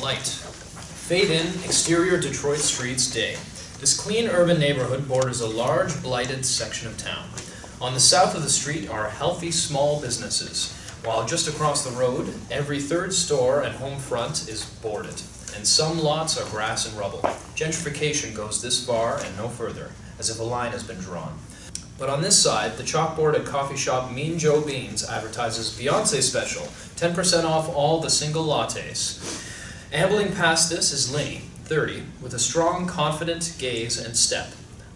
Blight. Fade in, exterior Detroit streets, day. This clean urban neighborhood borders a large, blighted section of town. On the south of the street are healthy small businesses, while just across the road, every third store and home front is boarded, and some lots are grass and rubble. Gentrification goes this far and no further, as if a line has been drawn. But on this side, the chalkboard at coffee shop Mean Joe Beans advertises Beyonce special, 10% off all the single lattes. Ambling past this is Linnie, 30, with a strong, confident gaze and step,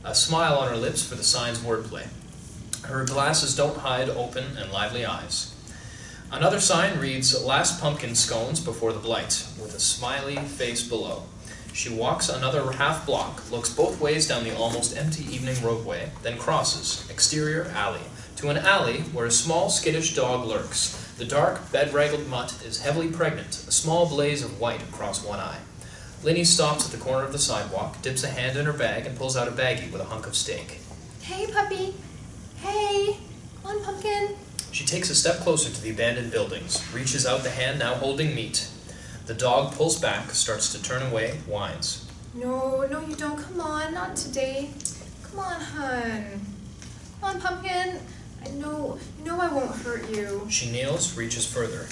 a smile on her lips for the sign's wordplay. Her glasses don't hide open and lively eyes. Another sign reads, Last Pumpkin Scones Before the Blight, with a smiley face below. She walks another half block, looks both ways down the almost empty evening roadway, then crosses, exterior alley, to an alley where a small skittish dog lurks. The dark, bedraggled mutt is heavily pregnant, a small blaze of white across one eye. Linnie stops at the corner of the sidewalk, dips a hand in her bag, and pulls out a baggie with a hunk of steak. Hey, puppy. Hey. Come on, pumpkin. She takes a step closer to the abandoned buildings, reaches out the hand now holding meat. The dog pulls back, starts to turn away, whines. No, you don't. Come on, not today. Come on, hun. Come on, pumpkin. I know I won't hurt you. She kneels, reaches further.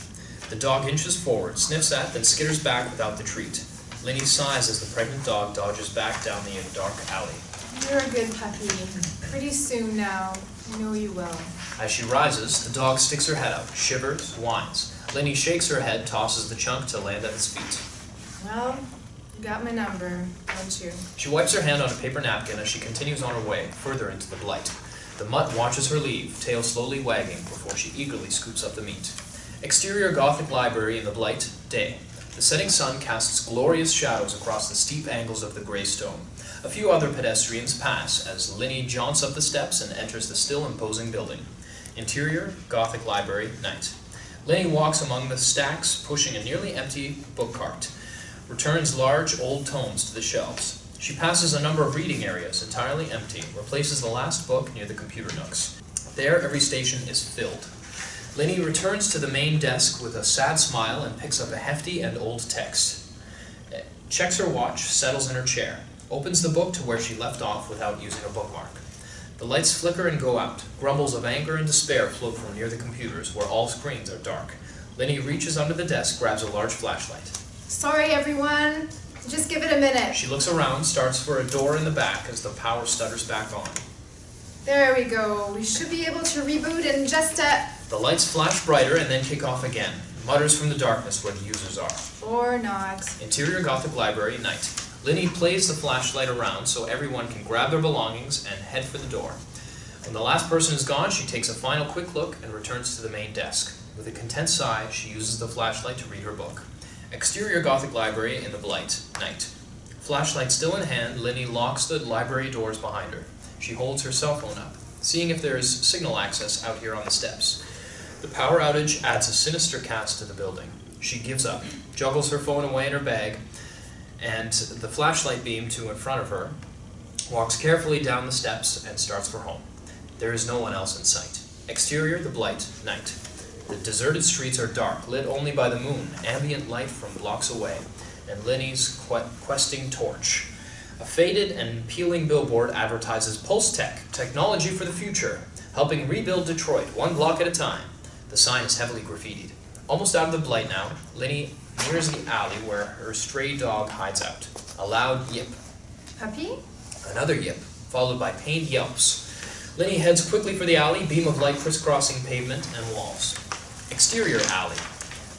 The dog inches forward, sniffs at, then skitters back without the treat. Linnie sighs as the pregnant dog dodges back down the dark alley. You're a good puppy. Pretty soon now. I know you will. As she rises, the dog sticks her head out, shivers, whines. Linnie shakes her head, tosses the chunk to land at its feet. Well, you got my number, don't you? She wipes her hand on a paper napkin as she continues on her way, further into the blight. The mutt watches her leave, tail slowly wagging, before she eagerly scoops up the meat. Exterior Gothic library in the blight, day. The setting sun casts glorious shadows across the steep angles of the gray stone. A few other pedestrians pass as Linnie jaunts up the steps and enters the still imposing building. Interior Gothic library, night. Linnie walks among the stacks, pushing a nearly empty book cart. Returns large, old tomes to the shelves. She passes a number of reading areas, entirely empty, replaces the last book near the computer nooks. There, every station is filled. Linnie returns to the main desk with a sad smile and picks up a hefty and old text. Checks her watch, settles in her chair, opens the book to where she left off without using a bookmark. The lights flicker and go out. Grumbles of anger and despair float from near the computers, where all screens are dark. Linnie reaches under the desk, grabs a large flashlight. Sorry, everyone. Just give it a minute. She looks around, starts for a door in the back as the power stutters back on. There we go. We should be able to reboot in just a... The lights flash brighter and then kick off again. Mutters from the darkness where the users are. Or not. Interior Gothic library, night. Linnie plays the flashlight around so everyone can grab their belongings and head for the door. When the last person is gone, she takes a final quick look and returns to the main desk. With a content sigh, she uses the flashlight to read her book. Exterior Gothic library in the blight, night. Flashlight still in hand, Linnie locks the library doors behind her. She holds her cell phone up, seeing if there is signal access out here on the steps. The power outage adds a sinister cast to the building. She gives up, juggles her phone away in her bag, and the flashlight beam to in front of her, walks carefully down the steps and starts for home. There is no one else in sight. Exterior, the blight, night. The deserted streets are dark, lit only by the moon, ambient light from blocks away, and Linnie's questing torch. A faded and peeling billboard advertises Pulse Tech, technology for the future, helping rebuild Detroit one block at a time. The sign is heavily graffitied. Almost out of the blight now, Linnie nears the alley where her stray dog hides out. A loud yip. Puppy? Another yip, followed by pained yelps. Linnie heads quickly for the alley, beam of light crisscrossing pavement and walls. Exterior alley.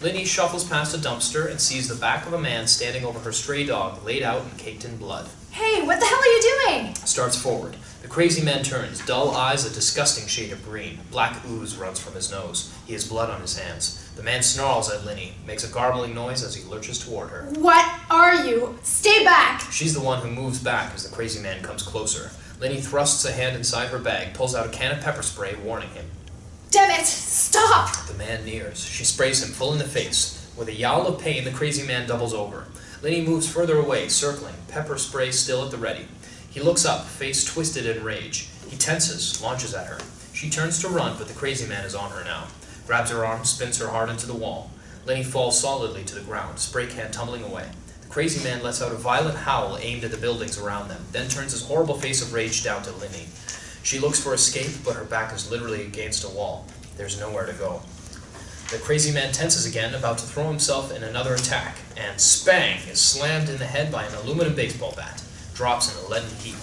Linnie shuffles past a dumpster and sees the back of a man standing over her stray dog, laid out and caked in blood. Hey, what the hell are you doing? Starts forward. The crazy man turns, dull eyes a disgusting shade of green. Black ooze runs from his nose. He has blood on his hands. The man snarls at Linnie, makes a garbling noise as he lurches toward her. What are you? Stay back! She's the one who moves back as the crazy man comes closer. Linnie thrusts a hand inside her bag, pulls out a can of pepper spray, warning him. Damn it! Stop! The man nears. She sprays him full in the face. With a yowl of pain, the crazy man doubles over. Linnie moves further away, circling, pepper spray still at the ready. He looks up, face twisted in rage. He tenses, launches at her. She turns to run, but the crazy man is on her now. Grabs her arm, spins her hard into the wall. Linnie falls solidly to the ground, spray can tumbling away. The crazy man lets out a violent howl aimed at the buildings around them, then turns his horrible face of rage down to Linnie. She looks for escape, but her back is literally against a wall. There's nowhere to go. The crazy man tenses again, about to throw himself in another attack, and spang is slammed in the head by an aluminum baseball bat. Drops in a leaden heap.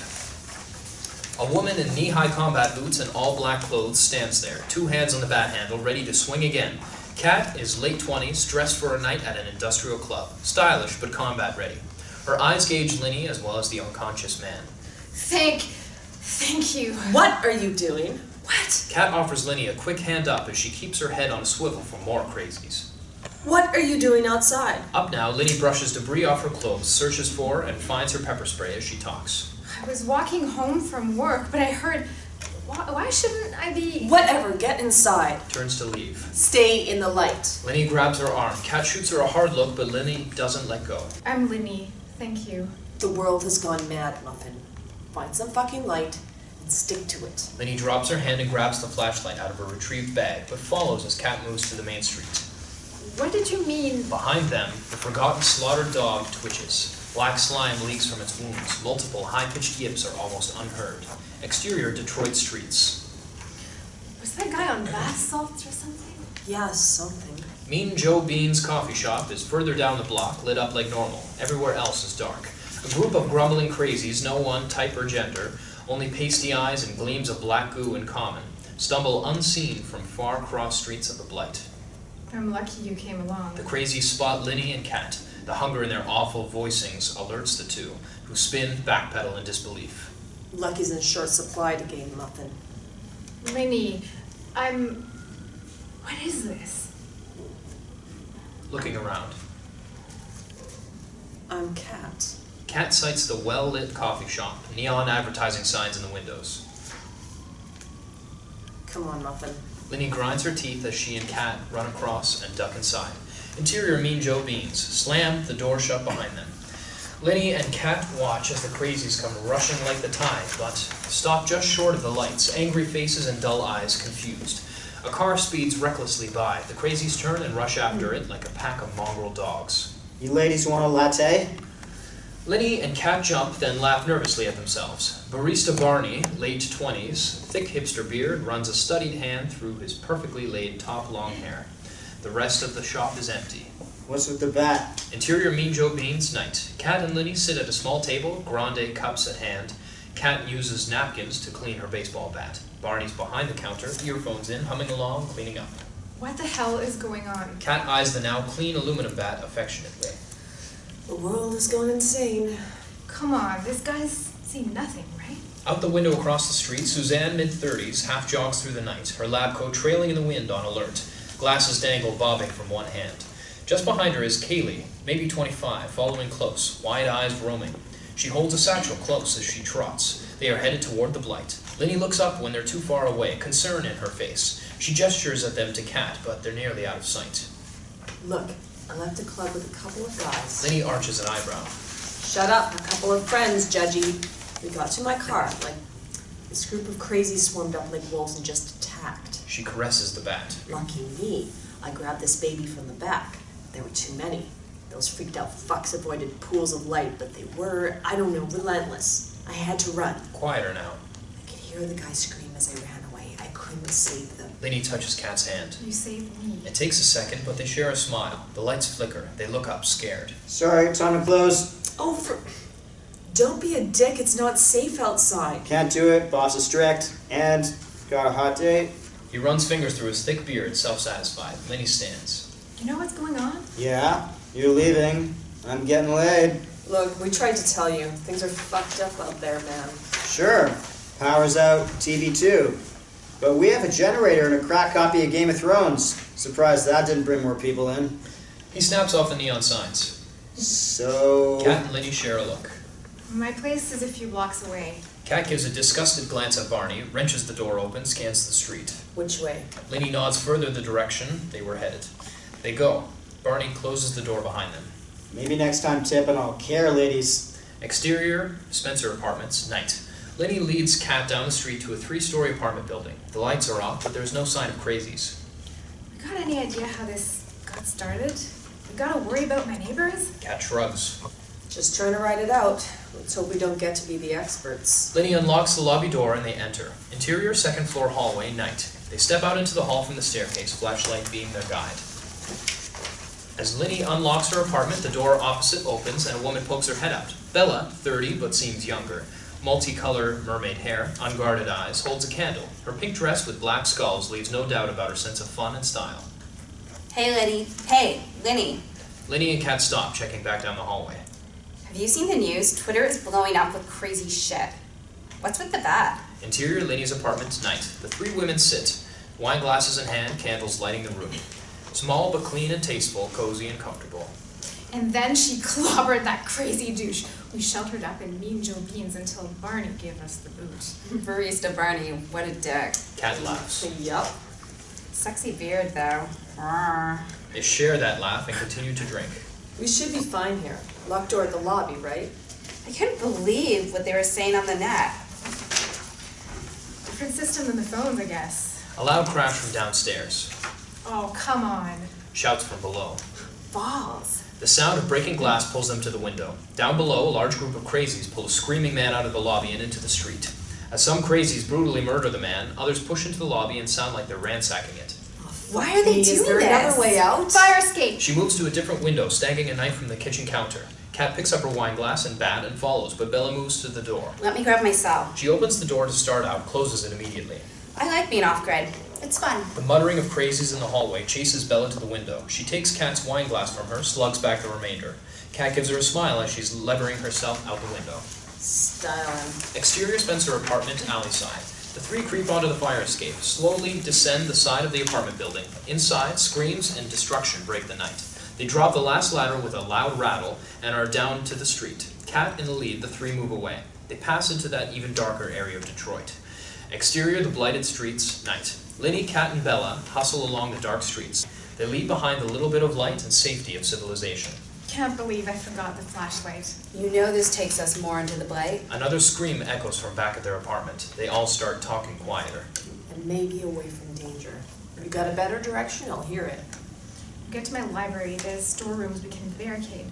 A woman in knee-high combat boots and all-black clothes stands there, 2 hands on the bat handle, ready to swing again. Kat is late 20s, dressed for a night at an industrial club. Stylish, but combat-ready. Her eyes gauge Linnie as well as the unconscious man. Thank you. What are you doing? What? Kat offers Linnie a quick hand up as she keeps her head on a swivel for more crazies. What are you doing outside? Up now, Linnie brushes debris off her clothes, searches for and finds her pepper spray as she talks. I was walking home from work, but I heard... Why shouldn't I be... Whatever, get inside. Turns to leave. Stay in the light. Linnie grabs her arm. Kat shoots her a hard look, but Linnie doesn't let go. I'm Linnie. Thank you. The world has gone mad, Muffin. Find some fucking light and stick to it. Linnie drops her hand and grabs the flashlight out of her retrieved bag, but follows as Kat moves to the main street. What did you mean? Behind them, the forgotten slaughtered dog twitches. Black slime leaks from its wounds. Multiple high-pitched yips are almost unheard. Exterior Detroit streets. Was that guy on bath salts or something? Yeah, something. Mean Joe Bean's coffee shop is further down the block, lit up like normal. Everywhere else is dark. A group of grumbling crazies, no one type or gender, only pasty eyes and gleams of black goo in common, stumble unseen from far cross streets of the Blight. I'm lucky you came along. The crazies spot Linnie and Kat. The hunger in their awful voicings alerts the two, who spin, backpedal in disbelief. Lucky's in short supply to gain Muffin. Linnie, What is this? Looking around. I'm Kat. Kat sights the well-lit coffee shop, neon advertising signs in the windows. Come on, Muffin. Linnie grinds her teeth as she and Kat run across and duck inside. Interior Mean Joe Beans. Slam the door shut behind them. Linnie and Kat watch as the crazies come rushing like the tide, but stop just short of the lights, angry faces and dull eyes confused. A car speeds recklessly by. The crazies turn and rush after it like a pack of mongrel dogs. You ladies want a latte? Linnie and Kat jump, then laugh nervously at themselves. Barista Barney, late 20s, thick hipster beard, runs a studied hand through his perfectly laid top long hair. The rest of the shop is empty. What's with the bat? Interior Mean Joe Beans night. Kat and Linnie sit at a small table, grande cups at hand. Kat uses napkins to clean her baseball bat. Barney's behind the counter, earphones in, humming along, cleaning up. What the hell is going on? Kat eyes the now clean aluminum bat affectionately. The world is going insane. Come on, this guy's seen nothing, right? Out the window across the street, Suzanne, mid-30s, half jogs through the night, her lab coat trailing in the wind on alert. Glasses dangle bobbing from one hand. Just behind her is Kaylie, maybe 25, following close, wide eyes roaming. She holds a satchel close as she trots. They are headed toward the Blight. Linnie looks up when they're too far away, concern in her face. She gestures at them to Kat, but they're nearly out of sight. Look, I left a club with a couple of guys. Linnie arches an eyebrow. Shut up, a couple of friends, Judgy. We got to my car, like this group of crazies swarmed up like wolves and just attacked. She caresses the bat. Lucky me, I grabbed this baby from the back. There were too many. Those freaked out fucks avoided pools of light, but they were, I don't know, relentless. I had to run. Quieter now. I could hear the guy scream as I ran away. I couldn't save them. Linnie touches Kat's hand. You saved me. It takes a second, but they share a smile. The lights flicker. They look up, scared. Sorry, time to close. Oh, don't be a dick. It's not safe outside. Can't do it, boss is strict. And, got a hot date? He runs fingers through his thick beard, self-satisfied. Linnie stands. You know what's going on? Yeah, you're leaving. I'm getting laid. Look, we tried to tell you. Things are fucked up out there, man. Sure, power's out, TV too. But we have a generator and a crack copy of Game of Thrones. Surprised that didn't bring more people in. He snaps off the neon signs. So... Kat and Linnie share a look. My place is a few blocks away. Kat gives a disgusted glance at Barney, wrenches the door open, scans the street. Which way? Linnie nods further the direction they were headed. They go. Barney closes the door behind them. Maybe next time tip and I'll care, ladies. Exterior, Spencer Apartments, night. Linnie leads Kat down the street to a 3-story apartment building. The lights are off, but there's no sign of crazies. You got any idea how this got got started. You gotta worry about my neighbors? Kat shrugs. Just trying to write it out. Let's hope we don't get to be the experts. Linnie unlocks the lobby door and they enter. Interior second floor hallway, night. They step out into the hall from the staircase, flashlight being their guide. As Linnie unlocks her apartment, the door opposite opens and a woman pokes her head out. Bella, 30 but seems younger, multicolored mermaid hair, unguarded eyes, holds a candle. Her pink dress with black skulls leaves no doubt about her sense of fun and style. Hey, Linnie. Hey, Linnie. Linnie and Kat stop, checking back down the hallway. Have you seen the news? Twitter is blowing up with crazy shit. What's with the bat? Interior Linnie's apartment, night. The three women sit, wine glasses in hand, candles lighting the room. Small but clean and tasteful, cozy and comfortable. And then she clobbered that crazy douche. We sheltered up in Mean Joe Beans until Barney gave us the boot. Barista Barney, what a dick. Kat laughs. Yup. Sexy beard, though. Rawr. They share that laugh and continue to drink. We should be fine here. Locked door at the lobby, right? I couldn't believe what they were saying on the net. Different system than the phones, I guess. A loud crash from downstairs. Oh, come on. Shouts from below. Balls. The sound of breaking glass pulls them to the window. Down below, a large group of crazies pull a screaming man out of the lobby and into the street. As some crazies brutally murder the man, others push into the lobby and sound like they're ransacking it. Why are they doing Is there this? another way out? Fire escape! She moves to a different window, snagging a knife from the kitchen counter. Kat picks up her wine glass and bat and follows, but Bella moves to the door. Let me grab my cell. She opens the door to start out, closes it immediately. I like being off-grid. It's fun. The muttering of crazies in the hallway chases Bella to the window. She takes Kat's wine glass from her, slugs back the remainder. Kat gives her a smile as she's levering herself out the window. Styling. Exterior Spencer apartment alley side. The three creep onto the fire escape, slowly descend the side of the apartment building. Inside, screams and destruction break the night. They drop the last ladder with a loud rattle and are down to the street. Kat in the lead, the three move away. They pass into that even darker area of Detroit. Exterior, the blighted streets, night. Linnie, Kat, and Bella hustle along the dark streets. They leave behind the little bit of light and safety of civilization. Can't believe I forgot the flashlight. You know this takes us more into the Blight. Another scream echoes from back at their apartment. They all start talking quieter. And maybe away from danger. You got a better direction? I'll hear it. Get to my library, there's storerooms we can barricade.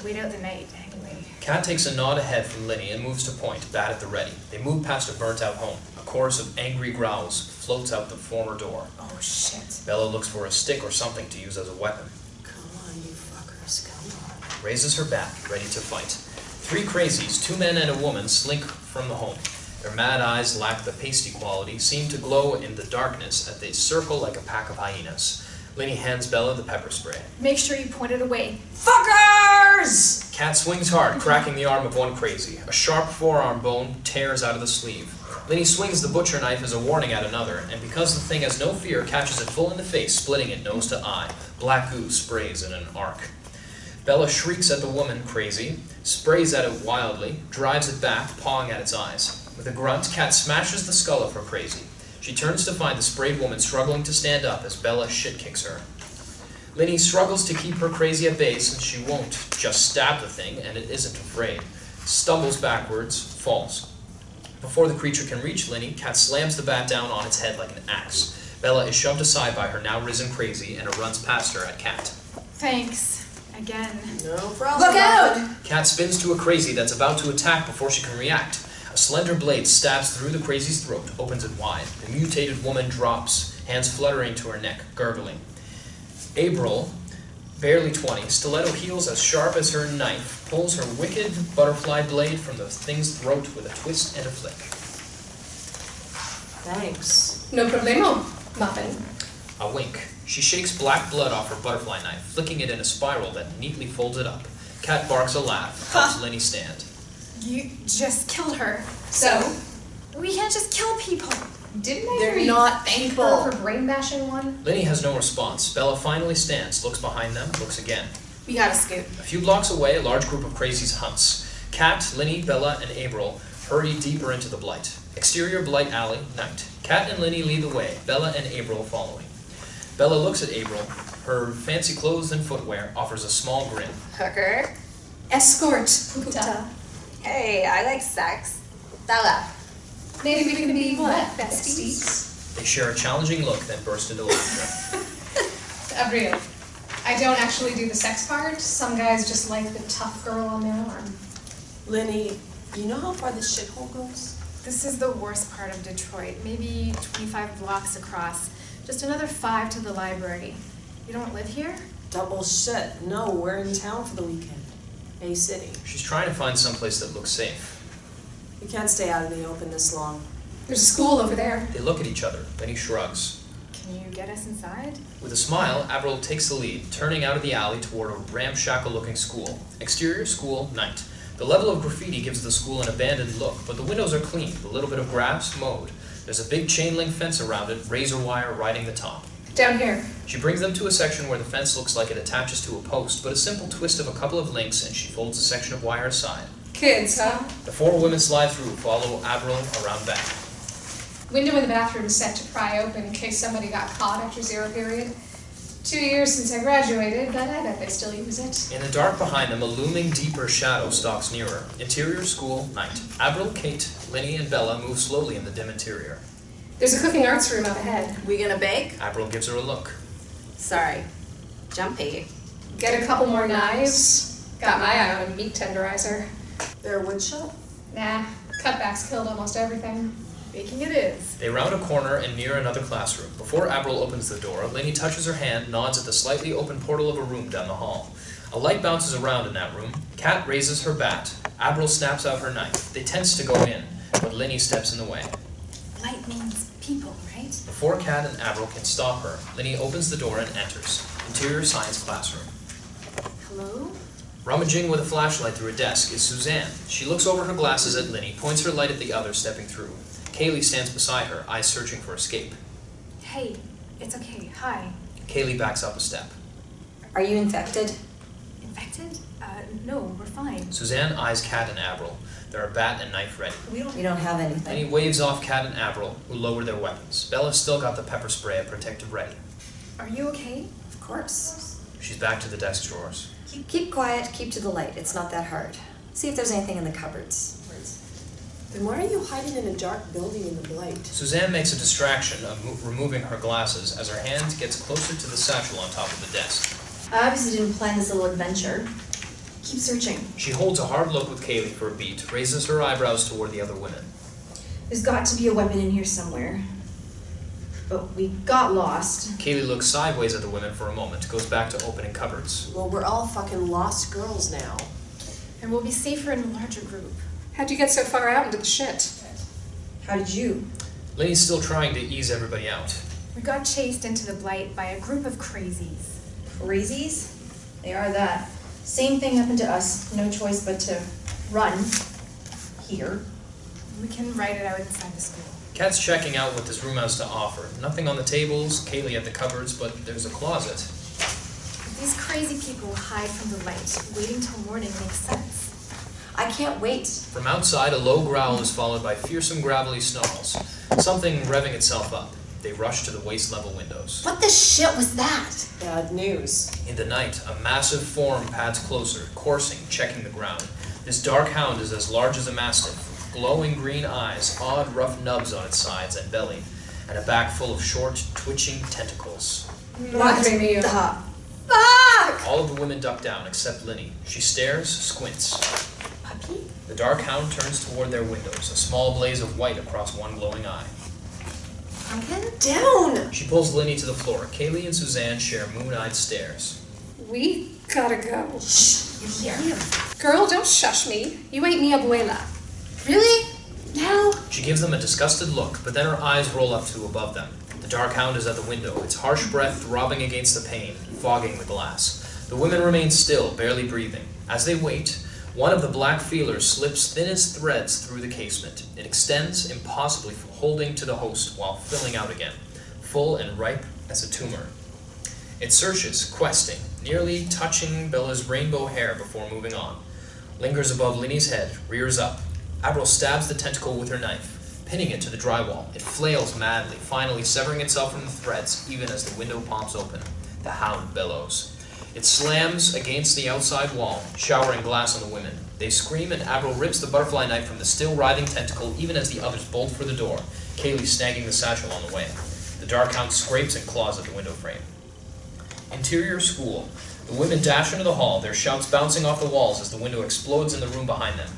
Wait out the night, anyway. Kat takes a nod ahead from Linnie and moves to point, bat at the ready. They move past a burnt-out home. A chorus of angry growls floats out the former door. Oh, shit. Bella looks for a stick or something to use as a weapon. Come on, you fuckers, come on. Raises her bat, ready to fight. Three crazies, 2 men and a woman, slink from the home. Their mad eyes lack the pasty quality, seem to glow in the darkness as they circle like a pack of hyenas. Linnie hands Bella the pepper spray. Make sure you point it away. Fuckers! Kat swings hard, cracking the arm of one crazy. A sharp forearm bone tears out of the sleeve. Linnie swings the butcher knife as a warning at another, and because the thing has no fear, catches it full in the face, splitting it nose to eye. Black goo sprays in an arc. Bella shrieks at the woman, crazy, sprays at it wildly, drives it back, pawing at its eyes. With a grunt, Kat smashes the skull of her crazy. She turns to find the sprayed woman struggling to stand up as Bella shit-kicks her. Linnie struggles to keep her crazy at bay since she won't just stab the thing, and it isn't afraid. Stumbles backwards, falls. Before the creature can reach Linnie, Kat slams the bat down on its head like an axe. Bella is shoved aside by her now risen crazy and runs past her at Kat. Thanks. Again. No problem. Look out! Kat spins to a crazy that's about to attack before she can react. A slender blade stabs through the crazy's throat, opens it wide. The mutated woman drops, hands fluttering to her neck, gurgling. Abril, barely 20, stiletto heels as sharp as her knife, pulls her wicked butterfly blade from the thing's throat with a twist and a flick. Thanks. No problemo, Muffin. A wink. She shakes black blood off her butterfly knife, flicking it in a spiral that neatly folds it up. Kat barks a laugh, helps Linnie stand. You just killed her. So, We can't just kill people. didn't I They're hear you not thank people. her for brain bashing one? Linnie has no response. Bella finally stands, looks behind them, looks again. We gotta scoot. A few blocks away, a large group of crazies hunts. Kat, Linnie, Bella, and Abril hurry deeper into the Blight. Exterior Blight alley, night. Kat and Linnie lead the way, Bella and Abril following. Bella looks at Abril. Her fancy clothes and footwear offers a small grin. Hooker. Escort, puta. Hey, I like sex. Bella. Maybe we can be what, besties? They share a challenging look, then burst into laughter. Abril, I don't actually do the sex part. Some guys just like the tough girl on their arm. Linnie, you know how far this shithole goes? This is the worst part of Detroit. Maybe 25 blocks across. Just another 5 to the library. You don't live here? Double shit. No, we're in town for the weekend. A city. She's trying to find someplace that looks safe. We can't stay out in the open this long. There's a school over there. They look at each other, then he shrugs. Can you get us inside? With a smile, Abril takes the lead, turning out of the alley toward a ramshackle-looking school. Exterior, school, night. The level of graffiti gives the school an abandoned look, but the windows are clean, a little bit of grass mowed. There's a big chain-link fence around it, razor wire riding the top. Down here. She brings them to a section where the fence looks like it attaches to a post, but a simple twist of a couple of links and she folds a section of wire aside. Kids, huh? The 4 women slide through, follow Abril around back. Window in the bathroom is set to pry open in case somebody got caught after 0 period. 2 years since I graduated, but I bet they still use it. In the dark behind them, a looming deeper shadow stalks nearer. Interior, school, night. Abril, Kate, Linnie, and Bella move slowly in the dim interior. There's a cooking arts room up ahead. We gonna bake? Abril gives her a look. Sorry. Jumpy. Get a couple more knives. Got my eye on a meat tenderizer. There a wood shop? Nah, cutbacks killed almost everything. Baking it is. They round a corner and near another classroom. Before Abril opens the door, Linnie touches her hand, nods at the slightly open portal of a room down the hall. A light bounces around in that room. Kat raises her bat. Abril snaps out her knife. They tense to go in, but Linnie steps in the way. Blight means people, right? Before Kat and Abril can stop her, Linnie opens the door and enters. Interior science classroom. Hello? Rummaging with a flashlight through a desk is Suzanne. She looks over her glasses at Linnie, points her light at the other stepping through. Kaylie stands beside her, eyes searching for escape. Hey, it's okay. Hi. Kaylie backs up a step. Are you infected? Infected? No, we're fine. Suzanne eyes Kat and Abril. There are bat and knife ready. We don't have anything. Then he waves off Kat and Abril, who lower their weapons. Bella's still got the pepper spray and protective ready. Are you okay? Of course. She's back to the desk drawers. Keep quiet, keep to the light. It's not that hard. See if there's anything in the cupboards. Then why are you hiding in a dark building in the Blight? Suzanne makes a distraction of removing her glasses as her hand gets closer to the satchel on top of the desk. I obviously didn't plan this little adventure. Keep searching. She holds a hard look with Kaylie for a beat, raises her eyebrows toward the other women. There's got to be a weapon in here somewhere. But we got lost. Kaylie looks sideways at the women for a moment, goes back to opening cupboards. Well, we're all fucking lost girls now. And we'll be safer in a larger group. How'd you get so far out into the shit? How did you? Linnie's still trying to ease everybody out. We got chased into the Blight by a group of crazies. Crazies? They are that. Same thing happened to us. No choice but to run. Here. We can write it out inside the school. Kat's checking out what this room has to offer. Nothing on the tables, Kaylie at the cupboards, but there's a closet. These crazy people hide from the light. Waiting till morning makes sense. I can't wait. From outside, a low growl is followed by fearsome gravelly snarls. Something revving itself up. They rush to the waist-level windows. What the shit was that? Bad news. In the night, a massive form pads closer, coursing, checking the ground. This dark hound is as large as a mastiff, with glowing green eyes, odd rough nubs on its sides and belly, and a back full of short, twitching tentacles. Madre mia. the Fuck! All of the women duck down except Linnie. She stares, squints. puppy? The dark hound turns toward their windows, a small blaze of white across one glowing eye. Pumpkin? Down! She pulls Linnie to the floor. Kaylie and Suzanne share moon-eyed stares. We gotta go. Shh, you're here. Girl, don't shush me. You ain't mi abuela. Really? Now? She gives them a disgusted look, but then her eyes roll up to above them. The dark hound is at the window, its harsh breath throbbing against the pane, fogging the glass. The women remain still, barely breathing. As they wait, one of the black feelers slips thin as threads through the casement. It extends, impossibly holding to the host while filling out again, full and ripe as a tumor. It searches, questing, nearly touching Bella's rainbow hair before moving on. Lingers above Linnie's head, rears up. Abril stabs the tentacle with her knife, pinning it to the drywall. It flails madly, finally severing itself from the threads even as the window pops open. The hound bellows. It slams against the outside wall, showering glass on the women. They scream and Abril rips the butterfly knife from the still writhing tentacle even as the others bolt for the door, Kaylie snagging the satchel on the way. The dark hound scrapes and claws at the window frame. Interior school. The women dash into the hall, their shouts bouncing off the walls as the window explodes in the room behind them.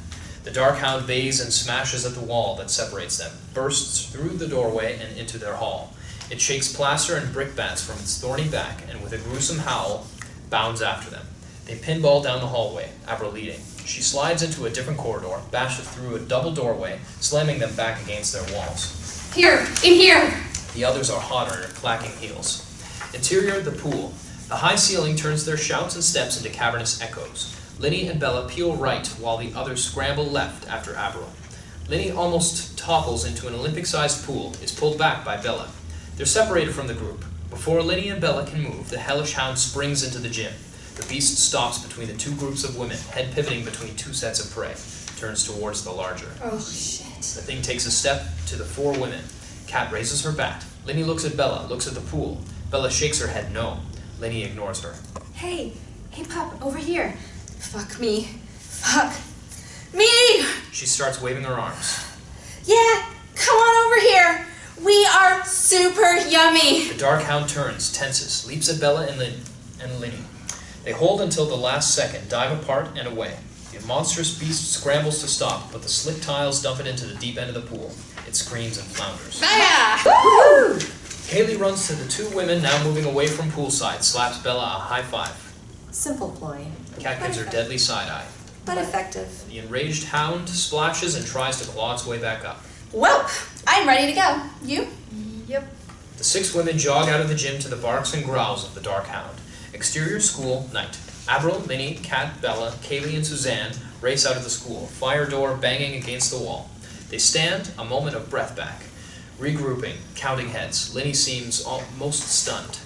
The dark hound bays and smashes at the wall that separates them, bursts through the doorway and into their hall. It shakes plaster and brickbats from its thorny back, and with a gruesome howl, bounds after them. They pinball down the hallway, Abril leading. She slides into a different corridor, bashes through a double doorway, slamming them back against their walls. Here, in here! The others are hotter, clacking heels. Interior, the pool. The high ceiling turns their shouts and steps into cavernous echoes. Linnie and Bella peel right, while the others scramble left after Abril. Linnie almost topples into an Olympic-sized pool, is pulled back by Bella. They're separated from the group. Before Linnie and Bella can move, the hellish hound springs into the gym. The beast stops between the two groups of women, head pivoting between two sets of prey, turns towards the larger. Oh, shit. The thing takes a step to the four women. Kat raises her bat. Linnie looks at Bella, looks at the pool. Bella shakes her head no. Linnie ignores her. Hey, pup, over here. Fuck me. Fuck me! She starts waving her arms. Yeah, come on over here. We are super yummy. The dark hound turns, tenses, leaps at Bella and Linnie. They hold until the last second, dive apart and away. The monstrous beast scrambles to stop, but the slick tiles dump it into the deep end of the pool. It screams and flounders. Woo! Kaylie runs to the two women now moving away from poolside, slaps Bella a high five. Simple ploy, Cat gives her deadly side-eye. but effective. The enraged hound splashes and tries to claw its way back up. Well, I'm ready to go. You? Yep. The six women jog out of the gym to the barks and growls of the dark hound. Exterior school, night. Abril, Linnie, Kat, Bella, Kaylie, and Suzanne race out of the school, fire door banging against the wall. They stand, a moment of breath back. Regrouping, counting heads. Linnie seems almost stunned.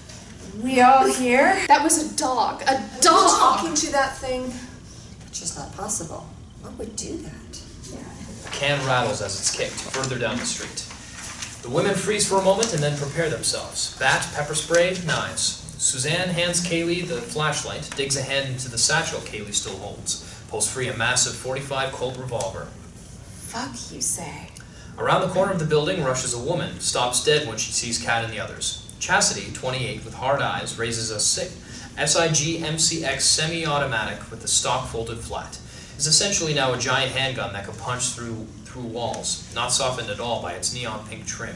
We all here? That was a dog. A Are you dog! talking to that thing? It's just not possible. What would do that? A can rattles as it's kicked, further down the street. The women freeze for a moment and then prepare themselves. Bat, pepper spray, knives. Suzanne hands Kaylie the flashlight, digs a hand into the satchel Kaylie still holds, pulls free a massive .45 Colt revolver. Fuck, you say. Around the corner of the building rushes a woman, stops dead when she sees Kat and the others. Chassity, 28, with hard eyes, raises a SIG MCX semi-automatic with the stock folded flat. It's essentially now a giant handgun that can punch through walls, not softened at all by its neon pink trim.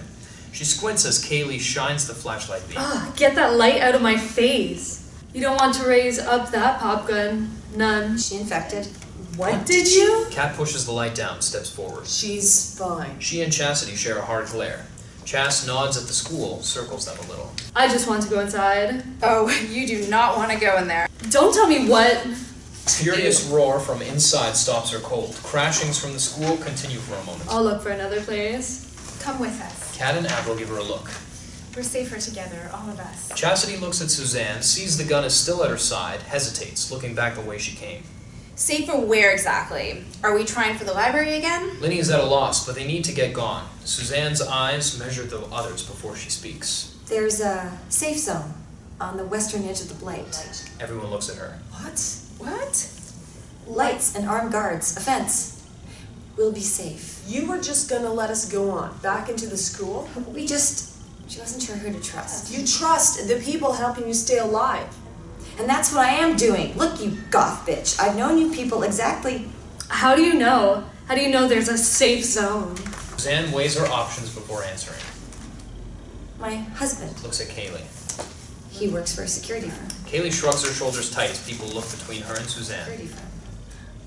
She squints as Kaylie shines the flashlight beam. Get that light out of my face. You don't want to raise up that pop gun. None. Is she infected? What did you? Kat pushes the light down, steps forward. She's fine. She and Chassity share a hard glare. Chass nods at the school, circles them a little. I just want to go inside. Oh, you do not want to go in there. Don't tell me what. Furious roar from inside stops her cold. Crashings from the school continue for a moment. I'll look for another place. Come with us. Kat and Abril give her a look. We're safer together, all of us. Chassity looks at Suzanne, sees the gun is still at her side, hesitates, looking back the way she came. Safe for where exactly? Are we trying for the library again? Linnie is at a loss, but they need to get gone. Suzanne's eyes measure the others before she speaks. There's a safe zone on the western edge of the Blight. Everyone looks at her. What? Lights and armed guards, a fence. We'll be safe. You were just gonna let us go on, back into the school? She wasn't sure who to trust. You trust the people helping you stay alive. And that's what I am doing. Look, you goth bitch. I've known you people exactly. How do you know? How do you know there's a safe zone? Suzanne weighs her options before answering. My husband. Looks at Kaylie. He works for a security firm. Kaylie shrugs her shoulders tight as people look between her and Suzanne. Security firm.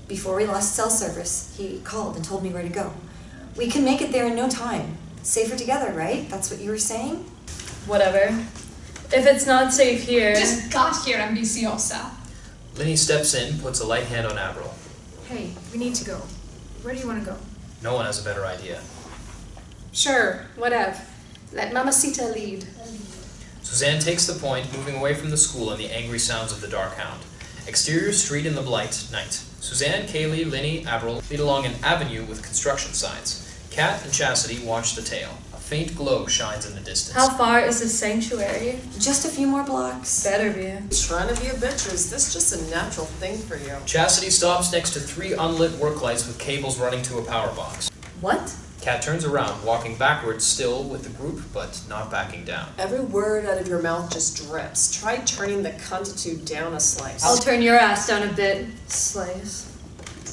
Before we lost cell service, he called and told me where to go. We can make it there in no time. Safer together, right? That's what you were saying? Whatever. If it's not safe here. Just got here, ambiciosa. Linnie steps in, puts a light hand on Abril. Hey, we need to go. Where do you want to go? No one has a better idea. Sure, whatever. Let Mamacita lead. Suzanne takes the point, moving away from the school and the angry sounds of the dark hound. Exterior street in the Blight, night. Suzanne, Kaylie, Linnie, Abril lead along an avenue with construction signs. Kat and Chassity watch the tail. A faint glow shines in the distance. How far is the sanctuary? Just a few more blocks. Better be. Trying to be a bitch, or is this just a natural thing for you? Chassity stops next to 3 unlit work lights with cables running to a power box. What? Kat turns around, walking backwards still with the group, but not backing down. Every word out of your mouth just drips. Try turning the cuntitude down a slice. I'll turn your ass down a bit, slice.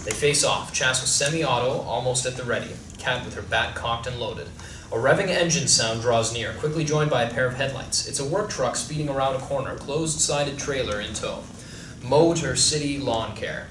They face off, Chass with semi-auto, almost at the ready, Kat with her bat cocked and loaded. A revving engine sound draws near, quickly joined by a pair of headlights. It's a work truck speeding around a corner, closed-sided trailer in tow. Motor City Lawn Care.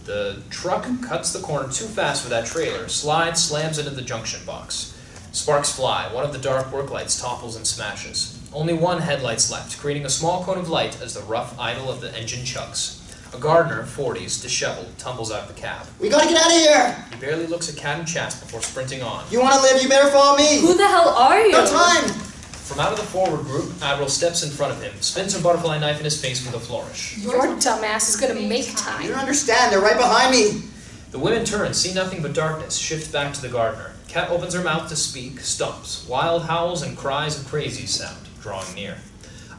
The truck cuts the corner too fast for that trailer, slides, slams into the junction box. Sparks fly, one of the dark work lights topples and smashes. Only one headlight's left, creating a small cone of light as the rough idle of the engine chugs. A gardener, 40s, disheveled, tumbles out of the cab. We gotta get out of here! He barely looks at Kat and Chass before sprinting on. You wanna live, you better follow me! Who the hell are you? No time! From out of the forward group, Abril steps in front of him, spins her butterfly knife in his face with a flourish. Your dumbass is gonna make You time. don't understand, they're right behind me! The women turn, see nothing but darkness, shift back to the gardener. Kat opens her mouth to speak, stops. Wild howls and cries of crazies sound, drawing near.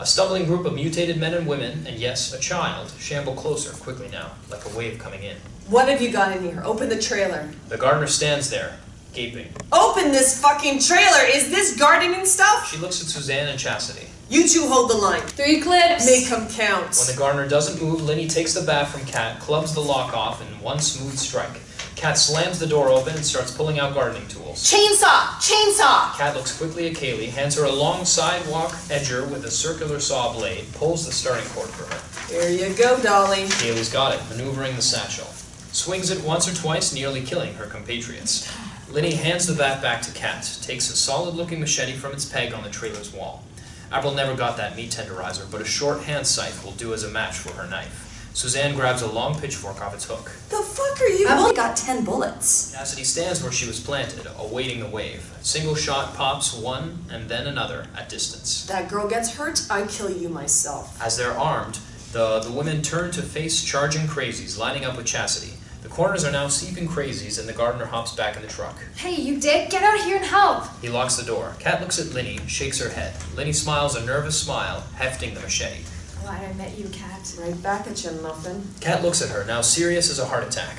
A stumbling group of mutated men and women, and yes, a child, shamble closer, quickly now, like a wave coming in. What have you got in here? Open the trailer. The gardener stands there, gaping. Open this fucking trailer! Is this gardening stuff? She looks at Suzanne and Chassity. You two hold the line. 3 clips. Make them count. When the gardener doesn't move, Linnie takes the bat from Kat, clubs the lock off in one smooth strike. Kat slams the door open and starts pulling out gardening tools. Chainsaw! Chainsaw! Kat looks quickly at Kaylie, hands her a long sidewalk edger with a circular saw blade, pulls the starting cord for her. Here you go, darling. Kaylie's got it, maneuvering the satchel. Swings it once or twice, nearly killing her compatriots. Linnie hands the bat back to Kat, takes a solid-looking machete from its peg on the trailer's wall. Abril never got that meat tenderizer, but a short hand scythe will do as a match for her knife. Suzanne grabs a long pitchfork off its hook. The fuck are you? I've only got 10 bullets. Chassity stands where she was planted, awaiting the wave. Single shot pops one and then another at distance. That girl gets hurt, I kill you myself. As they're armed, the women turn to face charging crazies, lining up with Chassity. The corners are now seeping crazies, and the gardener hops back in the truck. Hey, you dick, get out here and help! He locks the door. Kat looks at Linnie, shakes her head. Linnie smiles a nervous smile, hefting the machete. Glad I met you, Kat. Right back at you, Muffin. Kat looks at her, now serious as a heart attack.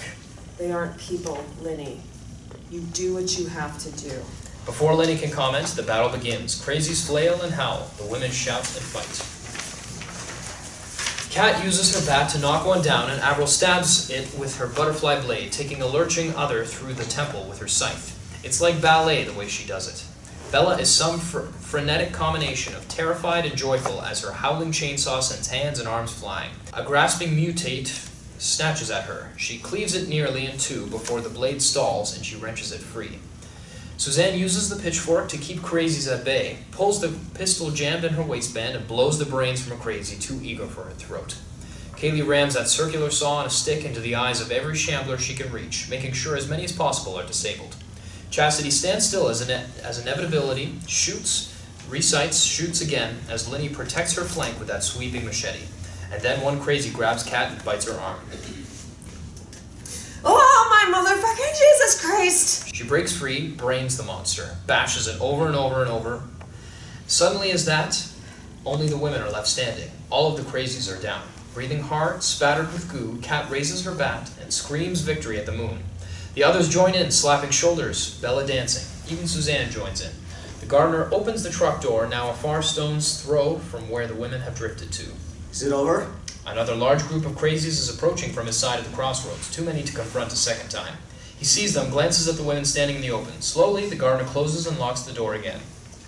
They aren't people, Linnie. You do what you have to do. Before Linnie can comment, the battle begins. Crazies flail and howl. The women shout and fight. Kat uses her bat to knock one down, and Abril stabs it with her butterfly blade, taking a lurching other through the temple with her scythe. It's like ballet the way she does it. Bella is some frenetic combination of terrified and joyful as her howling chainsaw sends hands and arms flying. A grasping mutate snatches at her. She cleaves it nearly in two before the blade stalls and she wrenches it free. Suzanne uses the pitchfork to keep crazies at bay, pulls the pistol jammed in her waistband, and blows the brains from a crazy too eager for her throat. Kaylie rams that circular saw and a stick into the eyes of every shambler she can reach, making sure as many as possible are disabled. Chassity stands still as inevitability, shoots, recites, shoots again, as Linnie protects her flank with that sweeping machete. And then one crazy grabs Kat and bites her arm. Oh, my motherfucking Jesus Christ! She breaks free, brains the monster, bashes it over and over and over. Suddenly as that, only the women are left standing. All of the crazies are down. Breathing hard, spattered with goo, Kat raises her bat and screams victory at the moon. The others join in, slapping shoulders, Bella dancing. Even Suzanne joins in. The gardener opens the truck door, now a far stone's throw from where the women have drifted to. Is it over? Another large group of crazies is approaching from his side of the crossroads, too many to confront a second time. He sees them, glances at the women standing in the open. Slowly, the gardener closes and locks the door again.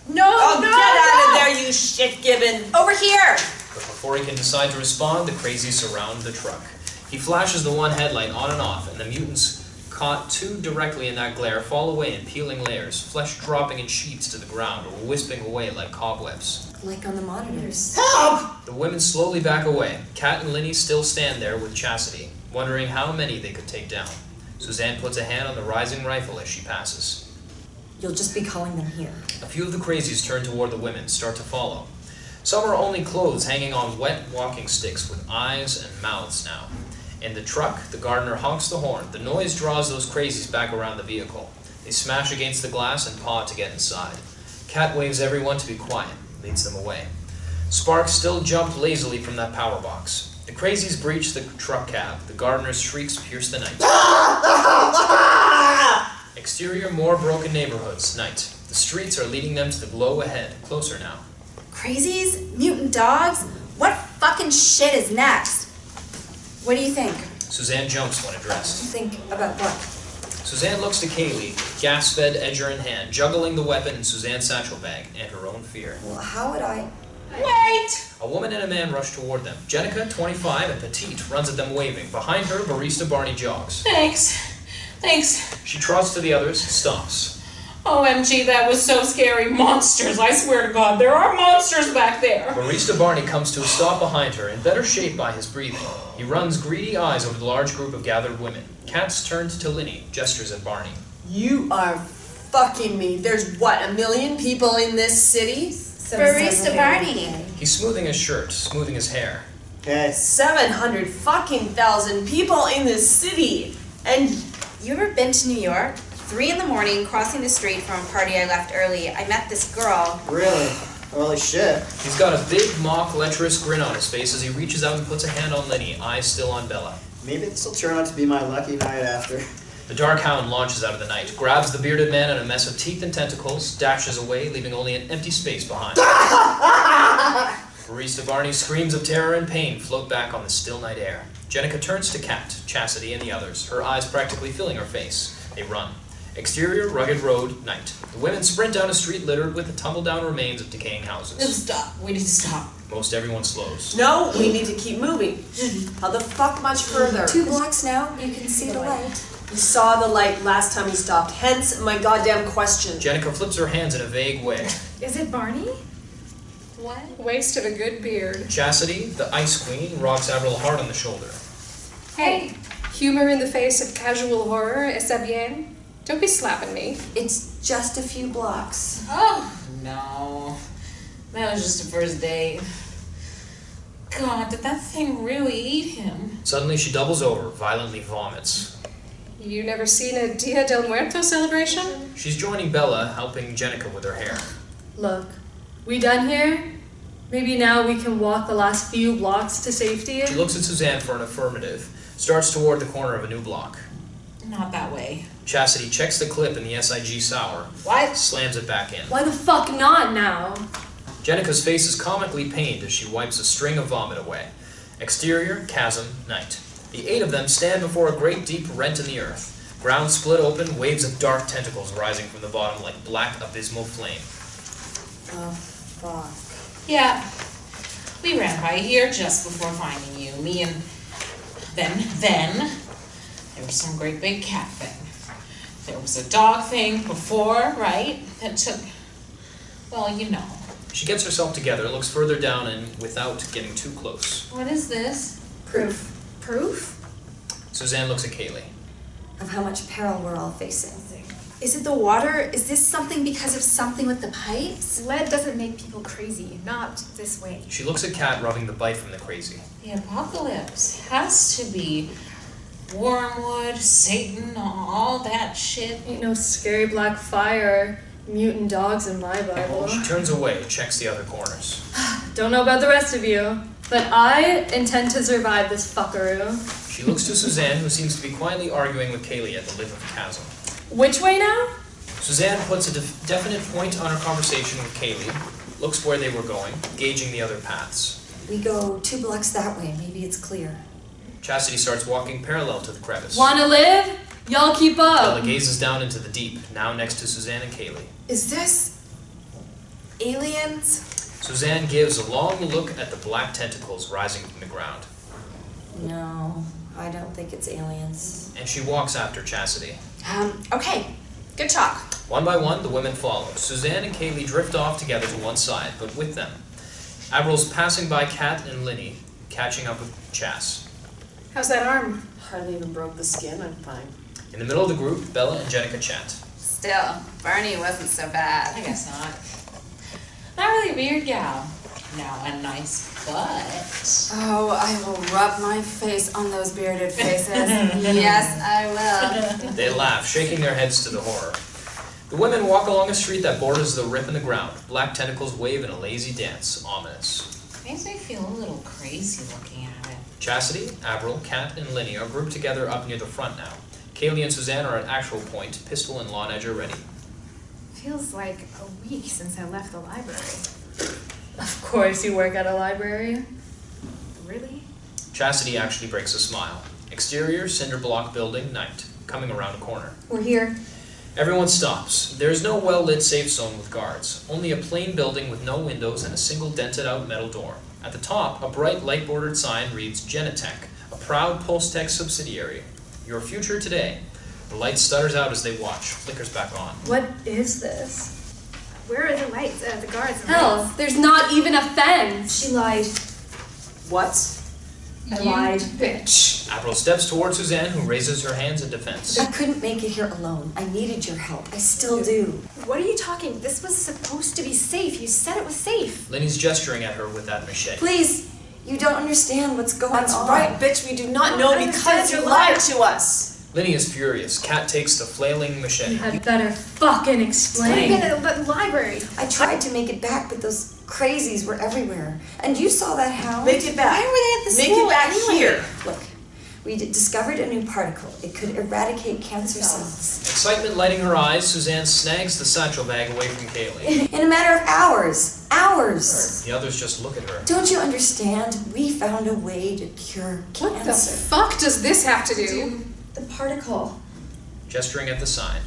No, oh, get out of there, you shit-gibbon! Over here! But before he can decide to respond, the crazies surround the truck. He flashes the one headlight on and off, and the mutants, caught too directly in that glare, fall away in peeling layers, flesh dropping in sheets to the ground or wisping away like cobwebs. Like on the monitors. Help! The women slowly back away. Kat and Linnie still stand there with Chassity, wondering how many they could take down. Suzanne puts a hand on the rising rifle as she passes. You'll just be calling them here. A few of the crazies turn toward the women, start to follow. Some are only clothes hanging on wet walking sticks with eyes and mouths now. In the truck, the gardener honks the horn. The noise draws those crazies back around the vehicle. They smash against the glass and paw to get inside. Kat waves everyone to be quiet, leads them away. Sparks still jumped lazily from that power box. The crazies breach the truck cab. The gardener's shrieks pierce the night. A Exterior, more broken neighborhoods. Night. The streets are leading them to the glow ahead. Closer now. Crazies? Mutant dogs? What fucking shit is next? What do you think? Suzanne jumps when addressed. Think about what? Suzanne looks to Kaylie, gas-fed edger in hand, juggling the weapon in Suzanne's satchel bag, and her own fear. Well, how would I? Wait! A woman and a man rush toward them. Jenica, 25 and petite, runs at them waving. Behind her, barista Barney jogs. Thanks. She trots to the others, stops. OMG, that was so scary. Monsters, I swear to God, there are monsters back there. Barista Barney comes to a stop behind her, in better shape by his breathing. He runs greedy eyes over the large group of gathered women. Katz turns to Linnie, gestures at Barney. You are fucking me. There's what, 1 million people in this city? Barista Barney. He's smoothing his shirt, smoothing his hair. Okay. 700 fucking thousand people in this city. And You ever been to New York? 3 a.m, crossing the street from a party I left early. I met this girl. Really? Holy shit. He's got a big, mock, lecherous grin on his face as he reaches out and puts a hand on Linnie, eyes still on Bella. Maybe this will turn out to be my lucky night after. The dark hound launches out of the night, grabs the bearded man in a mess of teeth and tentacles, dashes away, leaving only an empty space behind. Barista Barney screams of terror and pain float back on the still night air. Jenica turns to Kat, Chassity, and the others, her eyes practically filling her face. They run. Exterior, rugged road, night. The women sprint down a street littered with the tumble-down remains of decaying houses. Stop. We need to stop. Most everyone slows. no, we need to keep moving. How the fuck much further? 2 blocks now, you can see the light. We saw the light last time we stopped, hence my goddamn question. Jenica flips her hands in a vague way. Is it Barney? What? Waste of a good beard. Chassity, the Ice Queen, rocks Abril hard on the shoulder. Hey, humor in the face of casual horror, est ça bien? Don't be slapping me. It's just a few blocks. Oh, no. That was just a first date. God, did that thing really eat him? Suddenly she doubles over, violently vomits. You never seen a Dia del Muerto celebration? She's joining Bella, helping Jenica with her hair. Look, we done here? Maybe now we can walk the last few blocks to safety? She looks at Suzanne for an affirmative, starts toward the corner of a new block. Not that way. Chassity checks the clip in the SIG sour, What? slams it back in. Why the fuck not now? Jenica's face is comically pained as she wipes a string of vomit away. Exterior, chasm, night. The 8 of them stand before a great deep rent in the earth. Ground split open, waves of dark tentacles rising from the bottom like black abysmal flame. Oh, fuck. Yeah. We ran by here just before finding you. Me and then there was some great big cat thing. There was a dog thing before, right? That took, well, you know. She gets herself together, looks further down and without getting too close. What is this? Proof. Proof? Suzanne looks at Kaylie. Of how much peril we're all facing. Is it the water? Is this something because of something with the pipes? Lead doesn't make people crazy. Not this way. She looks at Kat, rubbing the bite from the crazy. The apocalypse has to be wormwood, Satan, all that shit. Ain't no scary black fire, mutant dogs in my Bible. She turns away, checks the other corners. Don't know about the rest of you, but I intend to survive this fuckaroo. She looks to Suzanne, who seems to be quietly arguing with Kaylie at the lip of the chasm. Which way now? Suzanne puts a definite point on her conversation with Kaylie, looks where they were going, gauging the other paths. We go 2 blocks that way. Maybe it's clear. Chassity starts walking parallel to the crevice. Wanna live? Y'all keep up. Bella gazes down into the deep, now next to Suzanne and Kaylie. Is this aliens? Suzanne gives a long look at the black tentacles rising from the ground, No, I don't think it's aliens. and she walks after Chassity. Okay, good talk. One by one, the women follow. Suzanne and Kaylie drift off together to one side, but with them. Abril's passing by Kat and Linnie, catching up with Chass. How's that arm? Hardly even broke the skin, I'm fine. In the middle of the group, Bella and Jenica chat. Still, Barney wasn't so bad. I guess not. Not really a weird gal. Now a nice butt. Oh, I will rub my face on those bearded faces. Yes, I will. They laugh, shaking their heads to the horror. The women walk along a street that borders the rip in the ground. Black tentacles wave in a lazy dance, ominous. Makes me feel a little crazy looking at it. Chassity, Abril, Kat, and Linnie are grouped together up near the front now. Kaylie and Suzanne are at actual point, pistol and lawn edger ready. Feels like a week since I left the library. Of course you work at a library. Really? Chassity actually breaks a smile. Exterior, cinder block building, night. Coming around a corner. We're here. Everyone stops. There is no well-lit safe zone with guards. Only a plain building with no windows and a single dented-out metal door. At the top, a bright light-bordered sign reads Genetech, a proud Pulse-Tech subsidiary. Your future today. The light stutters out as they watch, flickers back on. What is this? Where are the lights? The guards. And Hell, lights? there's not even a fence. She lied. What? I You lied. bitch. Abril steps toward Suzanne, who raises her hands in defense. I couldn't make it here alone. I needed your help. I still do. What are you talking? This was supposed to be safe. You said it was safe. Linnie's gesturing at her with that machete. Please, you don't understand what's going That's on. right, bitch, we do not know I because understand you you're lied lying. to us. Linnie is furious. Cat takes the flailing machete. You had better fucking What explain. in the library? I tried to make it back, but those crazies were everywhere. And you saw that hound. Make it back. Why were they at the Make school it back anyway? here. Look, we discovered a new particle. It could eradicate cancer cells. Excitement lighting her eyes, Suzanne snags the satchel bag away from Kaylie. In a matter of hours. Hours. The others just look at her. Don't you understand? We found a way to cure What the cancer. fuck does this have to do? The particle. Gesturing at the sign.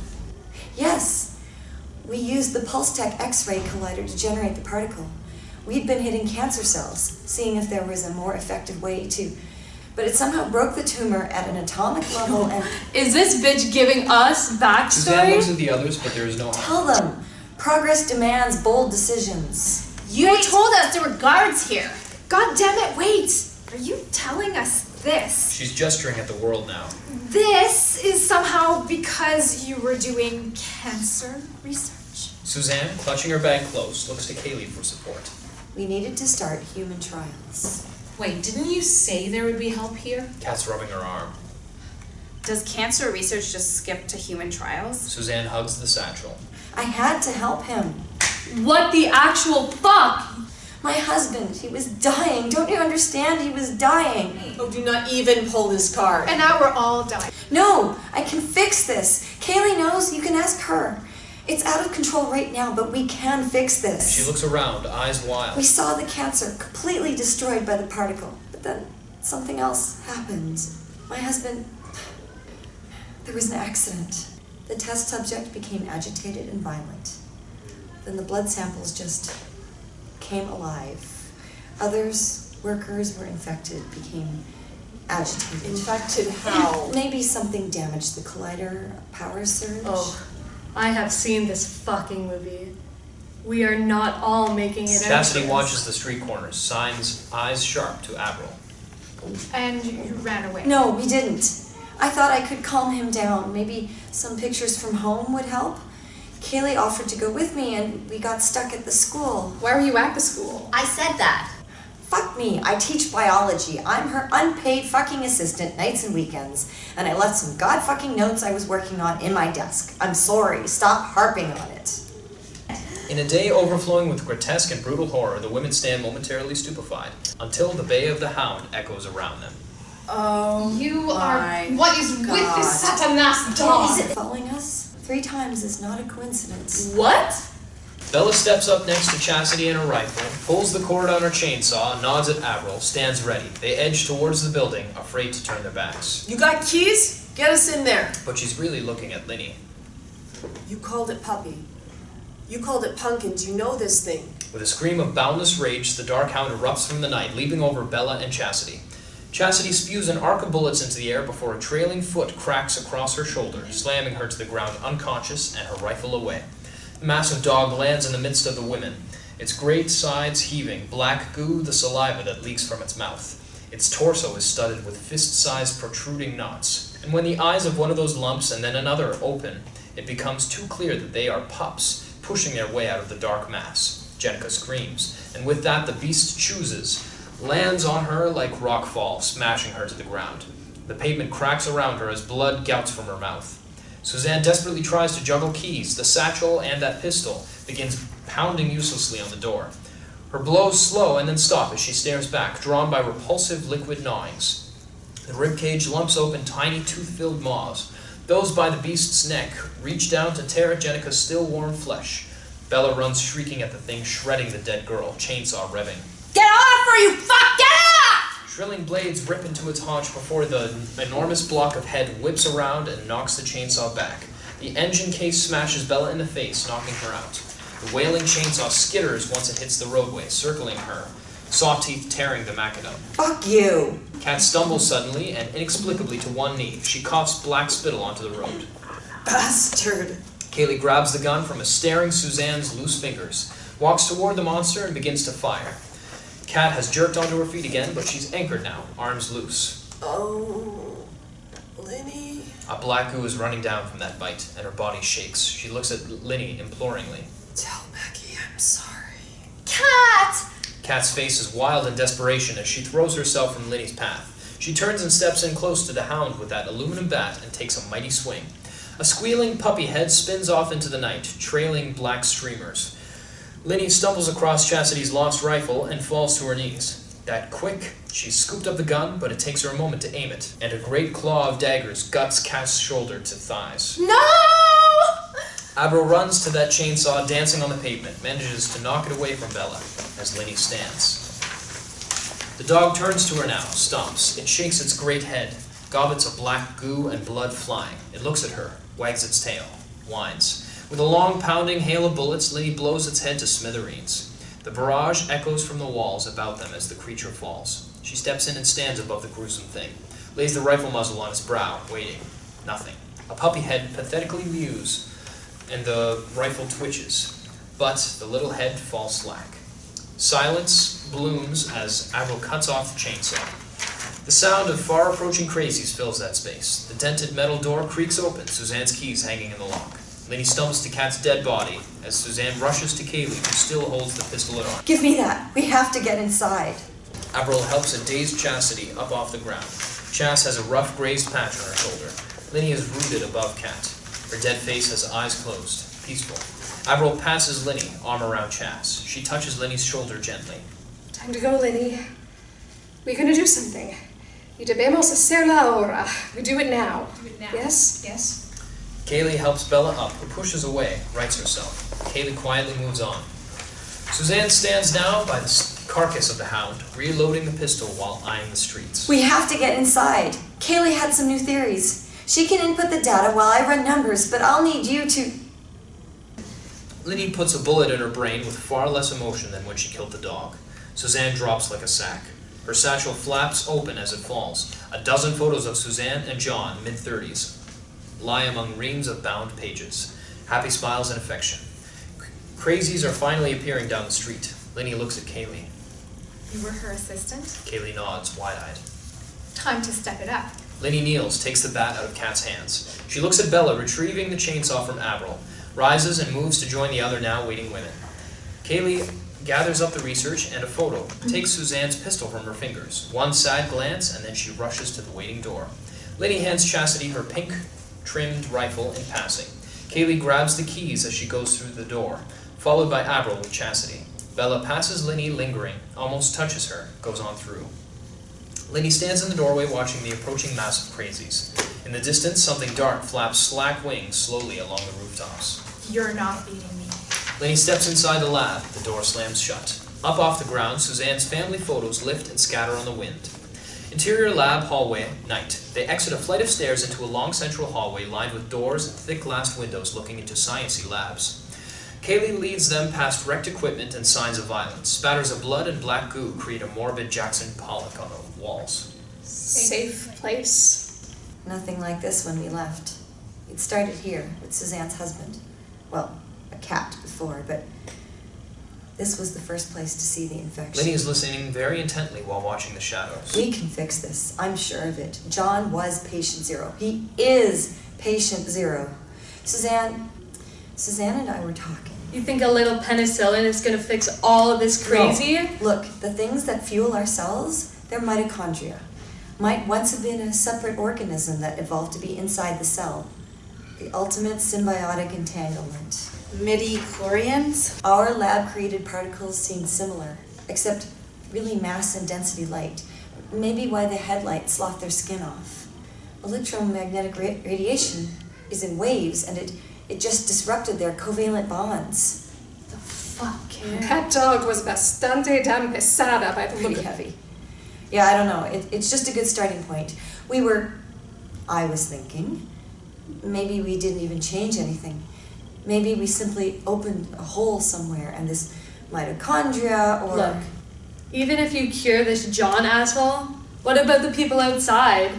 Yes. We used the Pulse-Tech X-ray collider to generate the particle. We'd been hitting cancer cells, seeing if there was a more effective way to... But it somehow broke the tumor at an atomic level and... Is this bitch giving us Suzanne looks backstory? at the others, but there is no harm. Tell them. Progress demands bold decisions. You told us there were guards here. God damn it, wait! Are you telling us this? She's gesturing at the world now. This is somehow because you were doing cancer research? Suzanne, clutching her bag close, looks to Kaylie for support. We needed to start human trials. Wait, didn't you say there would be help here? Cat's rubbing her arm. Does cancer research just skip to human trials? Suzanne hugs the satchel. I had to help him. What the actual fuck? My husband, he was dying. Don't you understand? He was dying. Oh, do not even pull this card. And now we're all dying. No, I can fix this. Kaylie knows. You can ask her. It's out of control right now, but we can fix this. She looks around, eyes wild. We saw the cancer completely destroyed by the particle. But then something else happened. My husband... There was an accident. The test subject became agitated and violent. Then the blood samples just came alive. Others, workers, were infected, became agitated. Infected how? Maybe something damaged the collider, power surge. Oh, I have seen this fucking movie. We are not all making it out. Chassity watches the street corners, signs eyes sharp to Abril. And you ran away. No, we didn't. I thought I could calm him down. Maybe some pictures from home would help. Kaylie offered to go with me and we got stuck at the school. Why were you at the school? I said that. Fuck me, I teach biology. I'm her unpaid fucking assistant nights and weekends. And I left some god-fucking notes I was working on in my desk. I'm sorry, stop harping on it. In a day overflowing with grotesque and brutal horror, the women stand momentarily stupefied, until the bay of the hound echoes around them. Oh, You my are. What is with God. this Satanas dog? Is it following us? 3 times is not a coincidence. What? Bella steps up next to Chassity and her rifle, pulls the cord on her chainsaw, nods at Abril, stands ready. They edge towards the building, afraid to turn their backs. You got keys? Get us in there. But she's really looking at Linnie. You called it puppy. You called it pumpkins. You know this thing. With a scream of boundless rage, the dark hound erupts from the night, leaping over Bella and Chassity. Chassity spews an arc of bullets into the air before a trailing foot cracks across her shoulder, slamming her to the ground unconscious and her rifle away. The massive dog lands in the midst of the women, its great sides heaving, black goo the saliva that leaks from its mouth. Its torso is studded with fist-sized protruding knots, and when the eyes of one of those lumps and then another open, it becomes too clear that they are pups, pushing their way out of the dark mass. Jenica screams, and with that the beast chooses, lands on her like rockfall, smashing her to the ground. The pavement cracks around her as blood gouts from her mouth. Suzanne desperately tries to juggle keys, the satchel, and that pistol, begins pounding uselessly on the door. Her blows slow and then stop as she stares back, drawn by repulsive liquid gnawings. The ribcage lumps open tiny tooth-filled maws. Those by the beast's neck reach down to tear at Jenica's still warm flesh. Bella runs shrieking at the thing, shredding the dead girl, chainsaw revving. Get off her, you fuck! Get off! Shrilling blades rip into its haunch before the enormous block of head whips around and knocks the chainsaw back. The engine case smashes Bella in the face, knocking her out. The wailing chainsaw skitters once it hits the roadway, circling her, saw teeth tearing the macadam. Fuck you! Kat stumbles suddenly and inexplicably to one knee. She coughs black spittle onto the road. Bastard! Kaylie grabs the gun from a staring Suzanne's loose fingers, walks toward the monster and begins to fire. Kat has jerked onto her feet again, but she's anchored now, arms loose. Oh, Linnie. A black goo is running down from that bite, and her body shakes. She looks at Linnie imploringly. Tell Maggie I'm sorry. Cat! Kat's face is wild in desperation as she throws herself from Linnie's path. She turns and steps in close to the hound with that aluminum bat and takes a mighty swing. A squealing puppy head spins off into the night, trailing black streamers. Linnie stumbles across Chassity's lost rifle and falls to her knees. That quick, she's scooped up the gun, but it takes her a moment to aim it, and a great claw of daggers guts Kat's shoulder to thighs. No! Abril runs to that chainsaw, dancing on the pavement, manages to knock it away from Bella as Linnie stands. The dog turns to her now, stomps. It shakes its great head, gobbets of black goo and blood flying. It looks at her, wags its tail, whines. With a long pounding hail of bullets, Linnie blows its head to smithereens. The barrage echoes from the walls about them as the creature falls. She steps in and stands above the gruesome thing, lays the rifle muzzle on its brow, waiting. Nothing. A puppy head pathetically mews, and the rifle twitches, but the little head falls slack. Silence blooms as Abril cuts off the chainsaw. The sound of far-approaching crazies fills that space. The dented metal door creaks open, Suzanne's keys hanging in the lock. Linnie stumbles to Kat's dead body as Suzanne rushes to Kaylie, who still holds the pistol at arm. Give me that. We have to get inside. Abril helps a dazed Chassity up off the ground. Chass has a rough grazed patch on her shoulder. Linnie is rooted above Kat. Her dead face has eyes closed, peaceful. Abril passes Linnie, arm around Chass. She touches Linnie's shoulder gently. Time to go, Linnie. We're gonna do something. Y debemos hacerla ahora. We do it now. Do it now. Yes? Yes. Kaylie helps Bella up, who pushes away, rights herself. Kaylie quietly moves on. Suzanne stands now by the carcass of the hound, reloading the pistol while eyeing the streets. We have to get inside. Kaylie had some new theories. She can input the data while I run numbers, but I'll need you to... Linnie puts a bullet in her brain with far less emotion than when she killed the dog. Suzanne drops like a sack. Her satchel flaps open as it falls. A dozen photos of Suzanne and John, mid-30s, lie among reams of bound pages. Happy smiles and affection. Crazies are finally appearing down the street. Linnie looks at Kaylie. You were her assistant? Kaylie nods, wide-eyed. Time to step it up. Linnie kneels, takes the bat out of Kat's hands. She looks at Bella, retrieving the chainsaw from Abril, rises and moves to join the other now waiting women. Kaylie gathers up the research and a photo, takes Suzanne's pistol from her fingers. One sad glance, and then she rushes to the waiting door. Linnie hands Chassity her pink-trimmed rifle in passing. Kaylie grabs the keys as she goes through the door, followed by Abril with Chassity. Bella passes Linnie lingering, almost touches her, goes on through. Linnie stands in the doorway watching the approaching mass of crazies. In the distance, something dark flaps slack wings slowly along the rooftops. You're not beating me. Linnie steps inside the lab. The door slams shut. Up off the ground, Suzanne's family photos lift and scatter on the wind. Interior lab hallway, night. They exit a flight of stairs into a long central hallway lined with doors and thick glass windows looking into sciencey labs. Kaylie leads them past wrecked equipment and signs of violence. Spatters of blood and black goo create a morbid Jackson Pollock on the walls. Safe place. Nothing like this when we left. It started here with Suzanne's husband. Well, a cat before, but this was the first place to see the infection. Linnie is listening very intently while watching the shadows. We can fix this. I'm sure of it. John was patient zero. He is patient zero. Suzanne and I were talking. You think a little penicillin is going to fix all of this crazy? No. Look, the things that fuel our cells, they're mitochondria. Might once have been a separate organism that evolved to be inside the cell. The ultimate symbiotic entanglement. Midi-chlorians? Our lab-created particles seem similar, except really mass and density light. Maybe why the headlights slough their skin off. electromagnetic radiation is in waves, and it just disrupted their covalent bonds. The fuck, kid? That dog was bastante damn pesada by the look Pretty of heavy. Yeah, I don't know. It's just a good starting point. I was thinking, maybe we didn't even change anything. Maybe we simply opened a hole somewhere, and this mitochondria or... Look, even if you cure this John asshole, what about the people outside?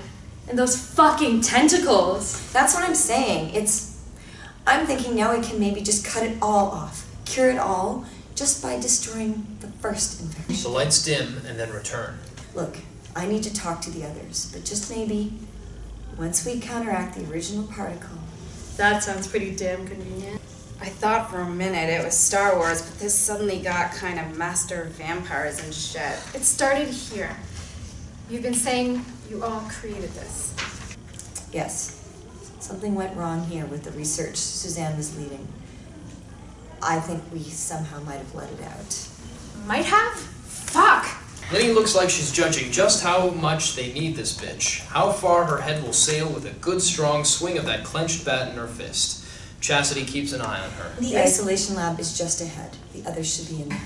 And those fucking tentacles? That's what I'm saying. I'm thinking now we can maybe just cut it all off, cure it all, just by destroying the first infection. The lights dim and then return. Look, I need to talk to the others, but just maybe, once we counteract the original particle. That sounds pretty damn convenient. I thought for a minute it was Star Wars, but this suddenly got kind of master of vampires and shit. It started here. You've been saying you all created this. Yes, something went wrong here with the research Suzanne was leading. I think we somehow might have let it out. Might have? Fuck! Linnie looks like she's judging just how much they need this bitch, how far her head will sail with a good strong swing of that clenched bat in her fist. Chassity keeps an eye on her. The isolation lab is just ahead. The others should be in there.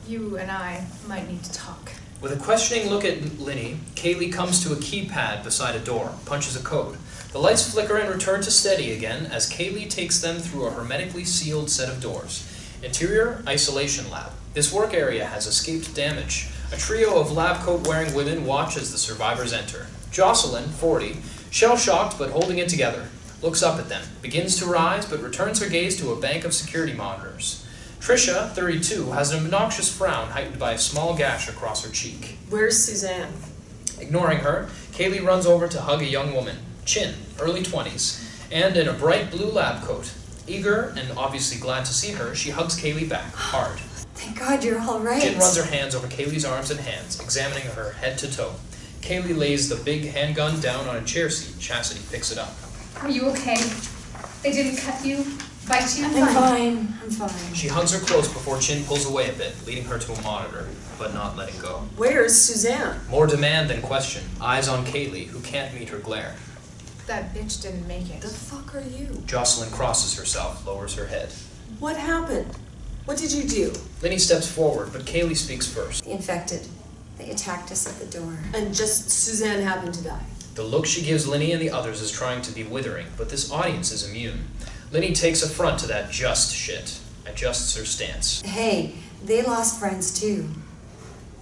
You and I might need to talk. With a questioning look at Linnie, Kaylie comes to a keypad beside a door, punches a code. The lights flicker and return to steady again as Kaylie takes them through a hermetically sealed set of doors. Interior isolation lab. This work area has escaped damage. A trio of lab coat-wearing women watch as the survivors enter. Jocelyn, 40, shell-shocked but holding it together, looks up at them, begins to rise but returns her gaze to a bank of security monitors. Trisha, 32, has an obnoxious frown heightened by a small gash across her cheek. Where's Suzanne? Ignoring her, Kaylie runs over to hug a young woman, Chin, early 20s, and in a bright blue lab coat. Eager and obviously glad to see her, she hugs Kaylie back, hard. Thank God you're all right. Chin runs her hands over Kaylie's arms and hands, examining her head to toe. Kaylie lays the big handgun down on a chair seat. Chassity picks it up. Are you okay? They didn't cut you? Bite you? I'm fine. She hugs her close before Chin pulls away a bit, leading her to a monitor, but not letting go. Where's Suzanne? More demand than question, eyes on Kaylie, who can't meet her glare. That bitch didn't make it. The fuck are you? Jocelyn crosses herself, lowers her head. What happened? What did you do? Linnie steps forward, but Kaylie speaks first. The infected. They attacked us at the door. And just Suzanne happened to die. The look she gives Linnie and the others is trying to be withering, but this audience is immune. Linnie takes affront to that just shit, adjusts her stance. Hey, they lost friends too.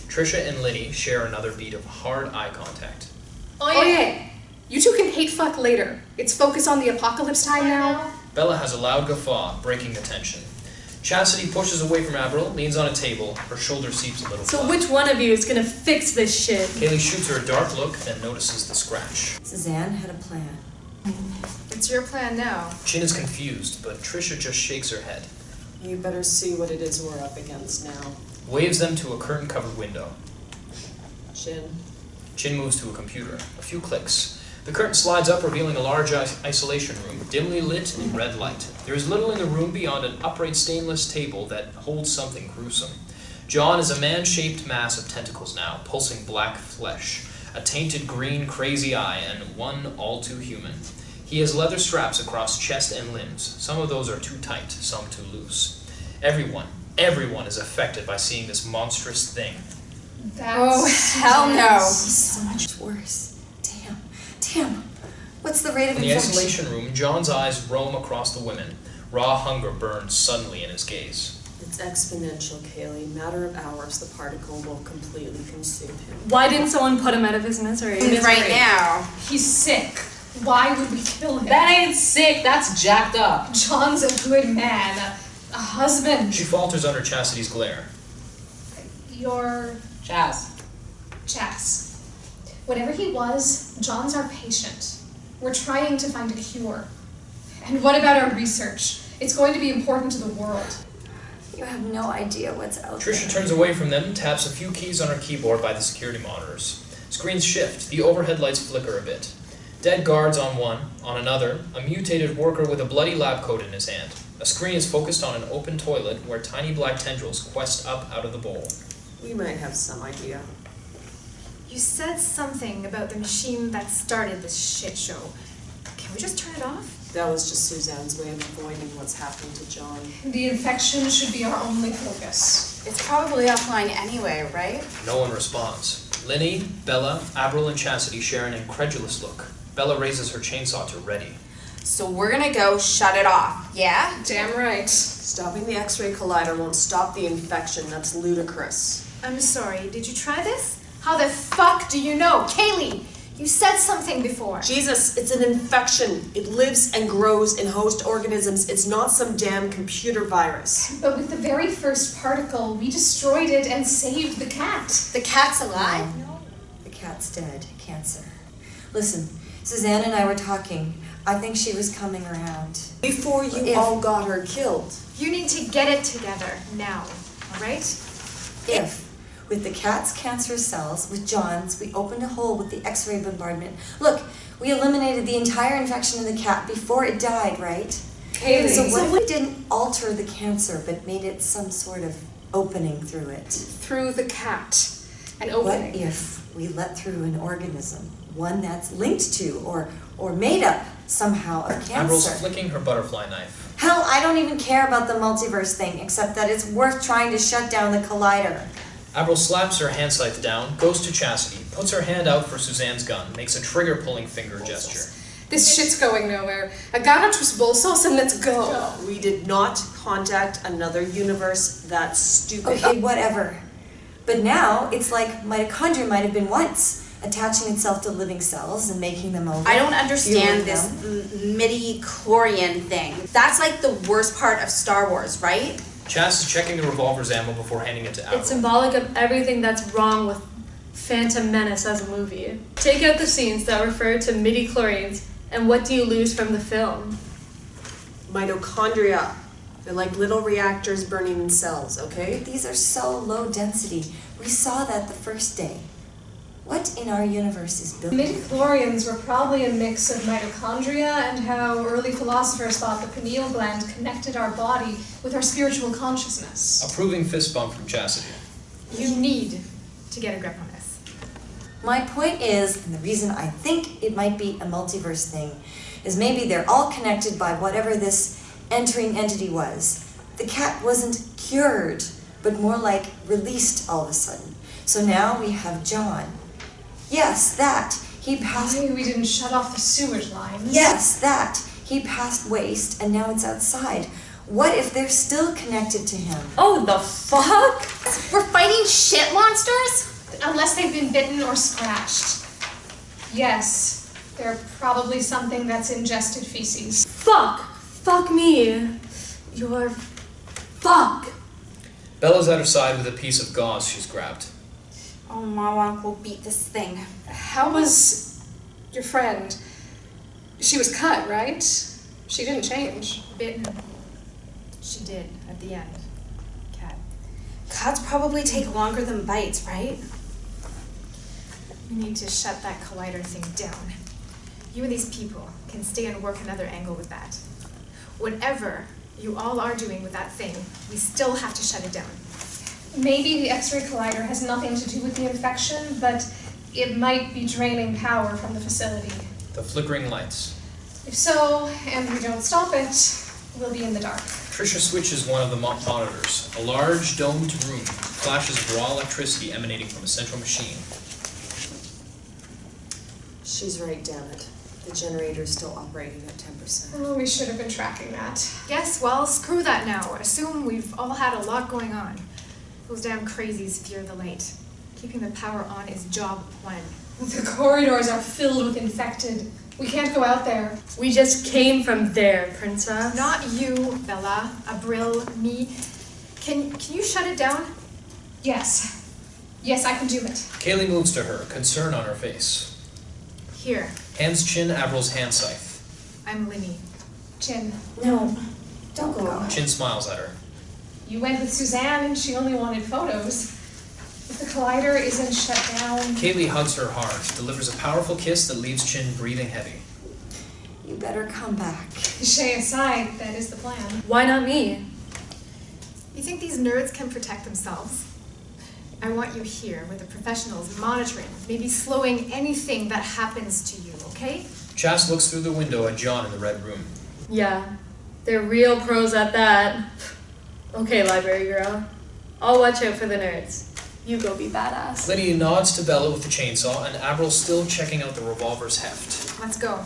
Trisha and Linnie share another beat of hard eye contact. Oh yeah. You two can hate fuck later. It's focus on the apocalypse time now. Bella has a loud guffaw, breaking the tension. Chassity pushes away from Abril, leans on a table, her shoulder seeps a little So flat. which one of you is gonna fix this shit? Kaylie shoots her a dark look, then notices the scratch. Suzanne had a plan. It's your plan now. Chin is confused, but Trisha just shakes her head. You better see what it is we're up against now. Waves them to a curtain-covered window. Chin. Chin moves to a computer. A few clicks. The curtain slides up, revealing a large isolation room, dimly lit in red light. There is little in the room beyond an upright stainless table that holds something gruesome. John is a man-shaped mass of tentacles now, pulsing black flesh, a tainted green crazy eye, and one all too human. He has leather straps across chest and limbs. Some of those are too tight, some too loose. Everyone is affected by seeing this monstrous thing. Oh, hell no. So much worse. Damn. What's the rate of In the infection? isolation room, John's eyes roam across the women. Raw hunger burns suddenly in his gaze. It's exponential, Kaylie. Matter of hours, the particle will completely consume him. Why didn't someone put him out of his misery? Right now. He's sick. Why would we kill him? That ain't sick, that's jacked up. John's a good man, a husband. She falters under Chassity's glare. You're Chass. Whatever he was, John's our patient. We're trying to find a cure. And what about our research? It's going to be important to the world. You have no idea what's out Trisha there. turns away from them, taps a few keys on her keyboard by the security monitors. Screens shift, the overhead lights flicker a bit. Dead guards on one, on another, a mutated worker with a bloody lab coat in his hand. A screen is focused on an open toilet where tiny black tendrils quest up out of the bowl. We might have some idea. You said something about the machine that started this shit show. Can we just turn it off? That was just Suzanne's way of avoiding what's happening to John. The infection should be our only focus. It's probably offline anyway, right? No one responds. Linnie, Bella, Abril, and Chassity share an incredulous look. Bella raises her chainsaw to ready. So we're gonna go shut it off, yeah? Damn right. Stopping the X-ray collider won't stop the infection. That's ludicrous. I'm sorry, did you try this? How the fuck do you know? Kaylie, you said something before. Jesus, it's an infection. It lives and grows in host organisms. It's not some damn computer virus. But with the very first particle, we destroyed it and saved the cat. The cat's alive? No, the cat's dead. Cancer. Listen, Suzanne and I were talking. I think she was coming around. Before you all got her killed. You need to get it together, now, alright? If, with the cat's cancerous cells, with John's, we opened a hole with the X-ray bombardment. Look, we eliminated the entire infection in the cat before it died, right? Kaylie. So what if we didn't alter the cancer, but made it some sort of opening through it? Through the cat. An What opening. if we let through an organism, one that's linked to or made up somehow of Abril's cancer? flicking her butterfly knife. Hell, I don't even care about the multiverse thing, except that it's worth trying to shut down the collider. Abril slaps her hand scythe down, goes to Chassity, puts her hand out for Suzanne's gun, makes a trigger-pulling finger gesture. This shit's going nowhere. Agarra tus bolsos and let's go. We did not contact another universe. That's stupid. Okay, whatever. But now, it's like mitochondria might have been once, attaching itself to living cells and making them over. I don't understand fueling this midi-chlorian thing. That's like the worst part of Star Wars, right? Chass is checking the revolver's ammo before handing it to Abril. It's symbolic of everything that's wrong with Phantom Menace as a movie. Take out the scenes that refer to midi-chlorians, and what do you lose from the film? Mitochondria. They're like little reactors burning in cells, okay? These are so low density. We saw that the first day. What in our universe is built? Midichlorians were probably a mix of mitochondria and how early philosophers thought the pineal gland connected our body with our spiritual consciousness. Approving fist bump from Chassity. You need to get a grip on this. My point is, and the reason I think it might be a multiverse thing, is maybe they're all connected by whatever this entering entity was. The cat wasn't cured, but more like released all of a sudden. So now we have John. Yes, that. He passed... Why we didn't shut off the sewage lines. Yes, that. He passed waste, and now it's outside. What if they're still connected to him? Oh, the fuck? We're fighting shit monsters? Unless they've been bitten or scratched. Yes, they're probably something that's ingested feces. Fuck! Fuck me. You're... Fuck! Bella's at her side with a piece of gauze she's grabbed. Oh, Mama, we'll beat this thing. How was your friend? She was cut, right? She didn't change. Bitten. She did, at the end. Cat. Cuts probably take longer than bites, right? We need to shut that collider thing down. You and these people can stay and work another angle with that. Whatever you all are doing with that thing, we still have to shut it down. Maybe the X-ray collider has nothing to do with the infection, but it might be draining power from the facility. The flickering lights. If so, and we don't stop it, we'll be in the dark. Tricia switches one of the monitors. A large, domed room. Flashes of raw electricity emanating from a central machine. She's right, damn it. The generator's still operating at 10%. Oh, we should have been tracking that. Yes, well, screw that now. Assume we've all had a lot going on. Those damn crazies fear the light. Keeping the power on is job one. The corridors are filled with infected. We can't go out there. We just came from there, princess. Not you, Bella, Abril, me. Can you shut it down? Yes. Yes, I can do it. Kaylie moves to her, concern on her face. Here, Hands Chin Abril's hand scythe. I'm Linnie. Chin, No, don't go. Chin smiles at her. you went with Suzanne and she only wanted photos. If the collider isn't shut down... Kaylie hugs her hard, delivers a powerful kiss that leaves Chin breathing heavy. You better come back. Cliche aside, that is the plan. Why not me? You think these nerds can protect themselves? I want you here with the professionals monitoring, maybe slowing anything that happens to you, okay? Chass looks through the window at John in the red room. Yeah, they're real pros at that. Okay, library girl. I'll watch out for the nerds. You go be badass. Linnie nods to Bella with the chainsaw, and Abril still checking out the revolver's heft. Let's go.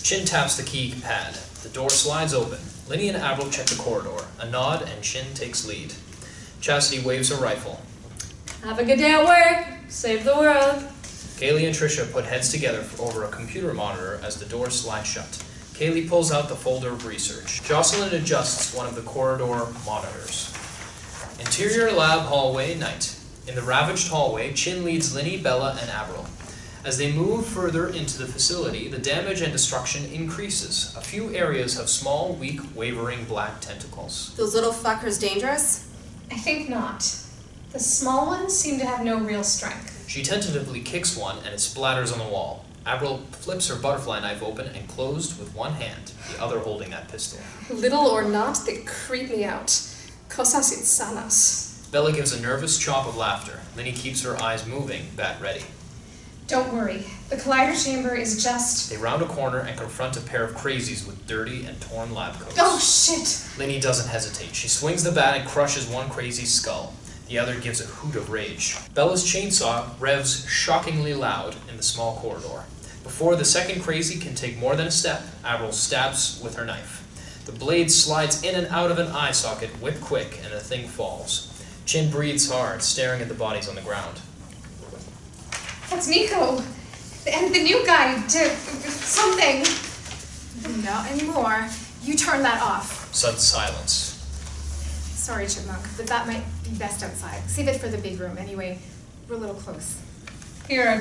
Chin taps the keypad. The door slides open. Linnie and Abril check the corridor. A nod, and Chin takes lead. Chassity waves her rifle. Have a good day at work. Save the world. Kaylie and Trisha put heads together over a computer monitor as the door slides shut. Kaylie pulls out the folder of research. Jocelyn adjusts one of the corridor monitors. Interior lab hallway, night. In the ravaged hallway, Chin leads Linnie, Bella, and Abril. As they move further into the facility, the damage and destruction increases. A few areas have small, weak, wavering black tentacles. Those little fuckers dangerous? I think not. The small ones seem to have no real strength. She tentatively kicks one, and it splatters on the wall. Abril flips her butterfly knife open and closed with one hand, the other holding that pistol. Little or not, they creep me out. Cosas insanas. Bella gives a nervous chop of laughter. Linnie keeps her eyes moving, bat ready. Don't worry. The collider chamber is just... They round a corner and confront a pair of crazies with dirty and torn lab coats. Oh, shit! Linnie doesn't hesitate. She swings the bat and crushes one crazy's skull. The other gives a hoot of rage. Bella's chainsaw revs shockingly loud in the small corridor. Before the second crazy can take more than a step, Abril stabs with her knife. The blade slides in and out of an eye socket, whip quick, and the thing falls. Chin breathes hard, staring at the bodies on the ground. That's Nico. And the new guy did something. Not anymore. You turn that off. Sudden silence. Sorry, Chipmunk, but that might be best outside. Save it for the big room. Anyway, we're a little close. Here,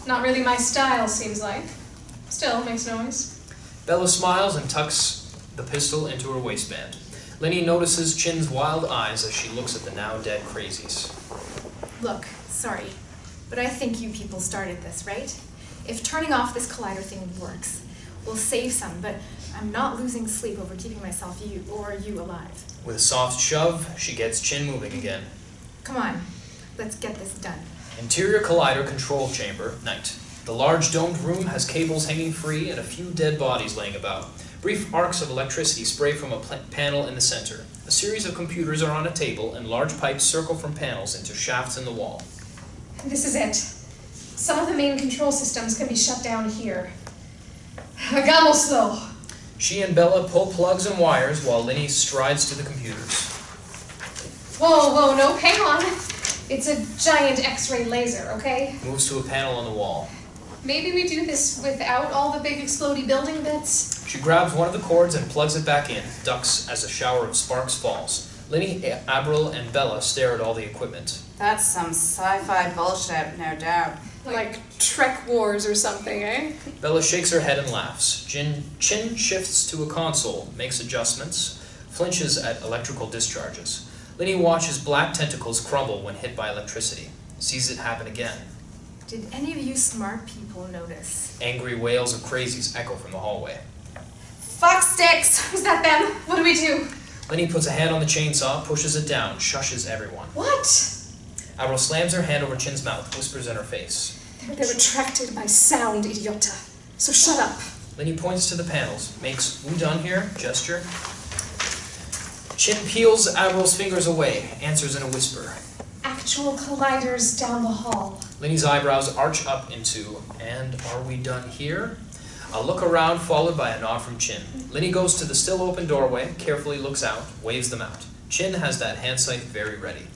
not really my style, seems like. Still, makes noise. Bella smiles and tucks the pistol into her waistband. Linnie notices Chin's wild eyes as she looks at the now dead crazies. Look, sorry, but I think you people started this, right? If turning off this collider thing works, we'll save some, but I'm not losing sleep over keeping myself you alive. With a soft shove, she gets Chin moving again. Come on, let's get this done. Interior collider control chamber, night. The large domed room has cables hanging free and a few dead bodies laying about. Brief arcs of electricity spray from a panel in the center. A series of computers are on a table, and large pipes circle from panels into shafts in the wall. This is it. Some of the main control systems can be shut down here. Hagámoslo! She and Bella pull plugs and wires while Linnie strides to the computers. Whoa, no, hang on. It's a giant X-ray laser, okay? Moves to a panel on the wall. Maybe we do this without all the big explodey building bits? She grabs one of the cords and plugs it back in, ducks as a shower of sparks falls. Linnie, Abril, and Bella stare at all the equipment. That's some sci-fi bullshit, no doubt. Like Trek Wars or something, eh? Bella shakes her head and laughs. Chin shifts to a console, makes adjustments, flinches at electrical discharges. Linnie watches black tentacles crumble when hit by electricity. Sees it happen again. Did any of you smart people notice? Angry wails of crazies echo from the hallway. Fuck sticks! Is that them? What do we do? Linnie puts a hand on the chainsaw, pushes it down, shushes everyone. What? Abril slams her hand over Chin's mouth, whispers in her face. They're attracted by sound, idiota. So shut up. Linnie points to the panels, makes "we done here" gesture. Chin peels Abril's fingers away, answers in a whisper. Actual colliders down the hall. Linnie's eyebrows arch up into, "And are we done here?" A look around followed by a nod from Chin. Linnie goes to the still open doorway, carefully looks out, waves them out. Chin has that hand sight very ready.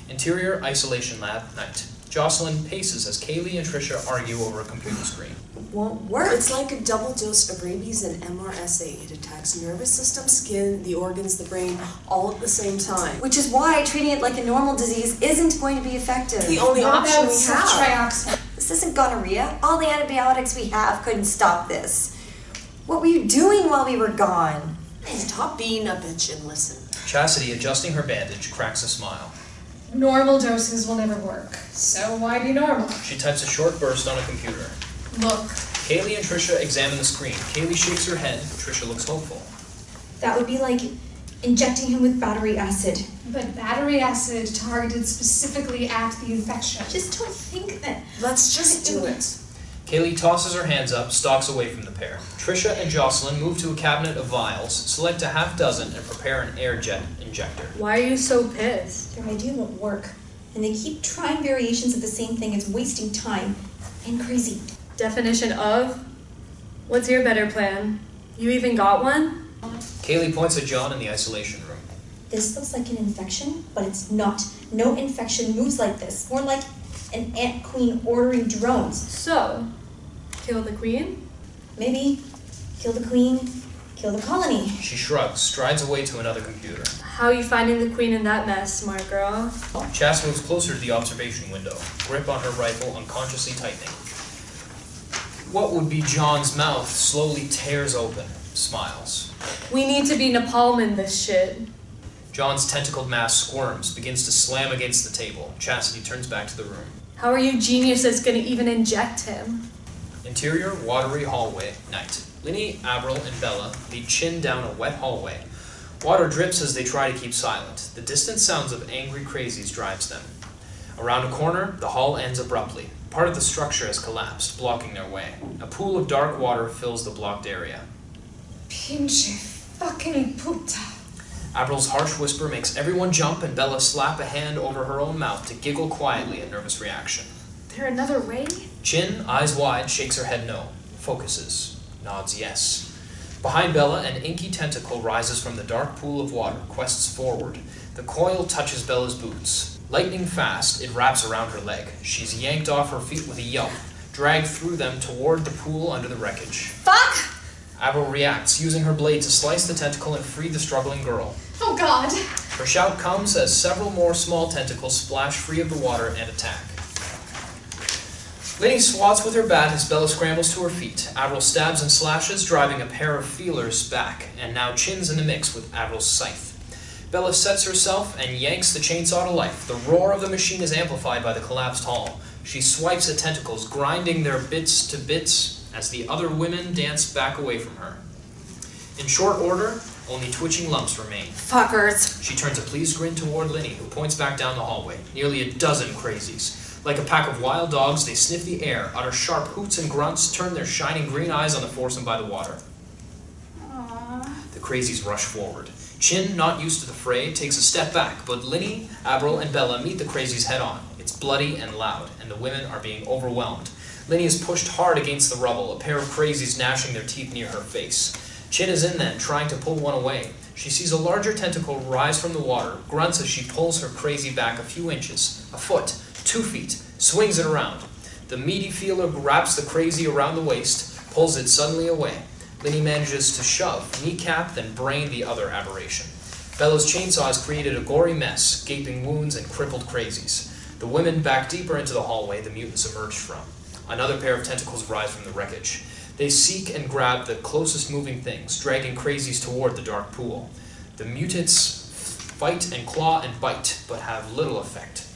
Interior isolation lab, night. Jocelyn paces as Kaylie and Trisha argue over a computer screen. Won't work. It's like a double dose of rabies and MRSA. It attacks nervous system, skin, the organs, the brain, all at the same time. Which is why treating it like a normal disease isn't going to be effective. The only option we have. Trioxin. This isn't gonorrhea. All the antibiotics we have couldn't stop this. What were you doing while we were gone? Stop being a bitch and listen. Chassity, adjusting her bandage, cracks a smile. Normal doses will never work. So why be normal? She types a short burst on a computer. Look. Kaylie and Trisha examine the screen. Kaylie shakes her head. Trisha looks hopeful. That would be like injecting him with battery acid. But battery acid targeted specifically at the infection. Just don't think that. Let's just do it. Kaylie tosses her hands up, stalks away from the pair. Trisha and Jocelyn move to a cabinet of vials, select a half dozen, and prepare an air jet injector. Why are you so pissed? Their idea won't work. And they keep trying variations of the same thing. It's wasting time. And crazy. Definition of? What's your better plan? You even got one? Kaylie points at John in the isolation room. This looks like an infection, but it's not. No infection moves like this. More like an ant queen ordering drones. So, kill the queen? Maybe kill the queen, kill the colony. She shrugs, strides away to another computer. How are you finding the queen in that mess, smart girl? Chass moves closer to the observation window, grip on her rifle unconsciously tightening. What would be John's mouth slowly tears open, smiles. We need to be napalming this shit. John's tentacled mass squirms, begins to slam against the table. Chassity turns back to the room. How are you geniuses gonna even inject him? Interior, watery hallway, night. Linnie, Abril, and Bella lead Chin down a wet hallway. Water drips as they try to keep silent. The distant sounds of angry crazies drives them. Around a corner, the hall ends abruptly. Part of the structure has collapsed, blocking their way. A pool of dark water fills the blocked area. Pinche fucking puta. Abril's harsh whisper makes everyone jump, and Bella slap a hand over her own mouth to giggle quietly at nervous reaction. There another way? Chin, eyes wide, shakes her head no. Focuses. Nods yes. Behind Bella, an inky tentacle rises from the dark pool of water, quests forward. The coil touches Bella's boots. Lightning fast, it wraps around her leg. She's yanked off her feet with a yelp, dragged through them toward the pool under the wreckage. Fuck! Abril reacts, using her blade to slice the tentacle and free the struggling girl. Oh god. Her shout comes as several more small tentacles splash free of the water and attack. Linnie swats with her bat as Bella scrambles to her feet. Abril stabs and slashes, driving a pair of feelers back, and now Chin's in the mix with Abril's scythe. Bella sets herself and yanks the chainsaw to life. The roar of the machine is amplified by the collapsed hall. She swipes at tentacles, grinding their bits to bits as the other women dance back away from her. In short order, only twitching lumps remain. Fuckers. She turns a pleased grin toward Linnie, who points back down the hallway. Nearly a dozen crazies. Like a pack of wild dogs, they sniff the air, utter sharp hoots and grunts, turn their shining green eyes on the foursome by the water. Aww. The crazies rush forward. Chin, not used to the fray, takes a step back, but Linnie, Abril, and Bella meet the crazies head on. It's bloody and loud, and the women are being overwhelmed. Linnie is pushed hard against the rubble, a pair of crazies gnashing their teeth near her face. Chin is in then, trying to pull one away. She sees a larger tentacle rise from the water, grunts as she pulls her crazy back a few inches, a foot, 2 feet, swings it around. The meaty feeler grabs the crazy around the waist, pulls it suddenly away. Linnie manages to shove, kneecap, then brain the other aberration. Bella's chainsaw has created a gory mess, gaping wounds and crippled crazies. The women back deeper into the hallway the mutants emerged from. Another pair of tentacles rise from the wreckage. They seek and grab the closest moving things, dragging crazies toward the dark pool. The mutants fight and claw and bite, but have little effect.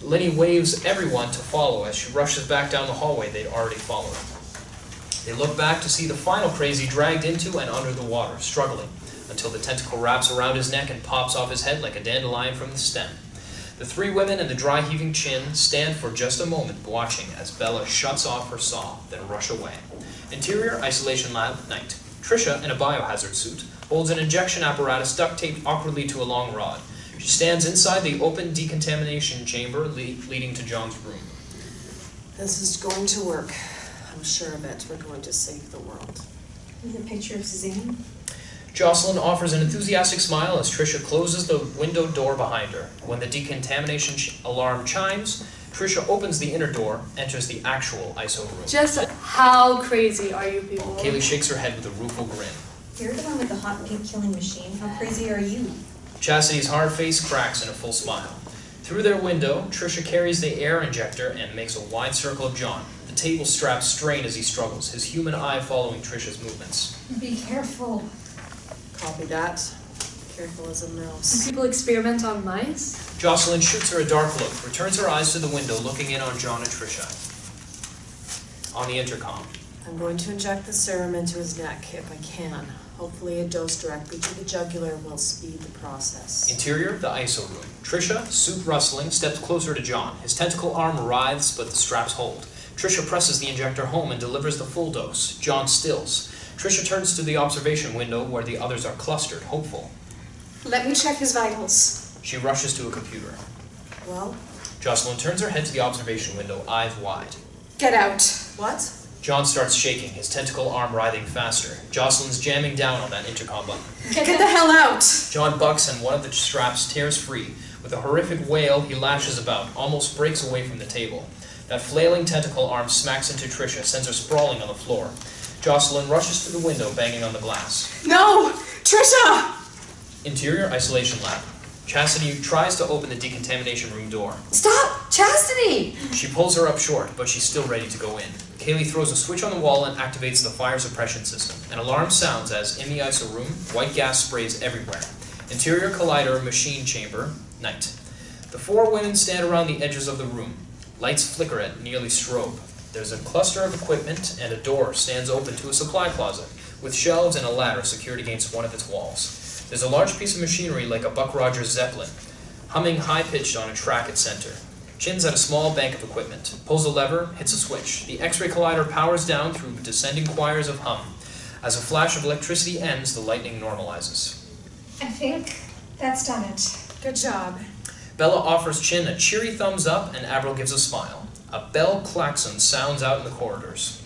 Linnie waves everyone to follow as she rushes back down the hallway they'd already followed. They look back to see the final crazy dragged into and under the water, struggling, until the tentacle wraps around his neck and pops off his head like a dandelion from the stem. The 3 women and the dry heaving Chin stand for just a moment watching as Bella shuts off her saw, then rush away. Interior isolation lab, night. Trisha, in a biohazard suit, holds an injection apparatus duct taped awkwardly to a long rod. She stands inside the open decontamination chamber leading to John's room. This is going to work. I'm sure of it. We're going to save the world. With a picture of Suzanne. Jocelyn offers an enthusiastic smile as Trisha closes the window door behind her. When the decontamination alarm chimes, Trisha opens the inner door, enters the actual ISO room. Just how crazy are you people? Kaylie shakes her head with a rueful grin. You're the one with the hot pink killing machine. How crazy are you? Chassity's hard face cracks in a full smile. Through their window, Trisha carries the air injector and makes a wide circle of John. The table straps strain as he struggles, his human eye following Trisha's movements. Be careful. Copy that. Careful as a mouse. People experiment on mice? Jocelyn shoots her a dark look, returns her eyes to the window, looking in on John and Trisha. On the intercom. I'm going to inject the serum into his neck if I can. Hopefully a dose directly to the jugular will speed the process. Interior, the ISO room. Trisha, suit rustling, steps closer to John. His tentacle arm writhes, but the straps hold. Trisha presses the injector home and delivers the full dose. John stills. Trisha turns to the observation window where the others are clustered, hopeful. Let me check his vitals. She rushes to a computer. Well, Jocelyn turns her head to the observation window, eyes wide. Get out. what? John starts shaking, his tentacle arm writhing faster. Jocelyn's jamming down on that intercom button. Get the hell out. John bucks and one of the straps tears free. With a horrific wail, he lashes about, almost breaks away from the table. That flailing tentacle arm smacks into Trisha, sends her sprawling on the floor. Jocelyn rushes to the window, banging on the glass. No! Trisha! Interior isolation lab. Chassity tries to open the decontamination room door. Stop! Chastity! She pulls her up short, but she's still ready to go in. Kaylie throws a switch on the wall and activates the fire suppression system. An alarm sounds as, in the ISO room, white gas sprays everywhere. Interior collider machine chamber, night. The four women stand around the edges of the room. Lights flicker at nearly strobe. There's a cluster of equipment, and a door stands open to a supply closet, with shelves and a ladder secured against one of its walls. There's a large piece of machinery like a Buck Rogers Zeppelin, humming high-pitched on a track at center. Chin's at a small bank of equipment, pulls a lever, hits a switch. The X-ray collider powers down through descending choirs of hum. As a flash of electricity ends, the lightning normalizes. I think that's done it. Good job. Bella offers Chin a cheery thumbs up, and Abril gives a smile. A bell klaxon sounds out in the corridors.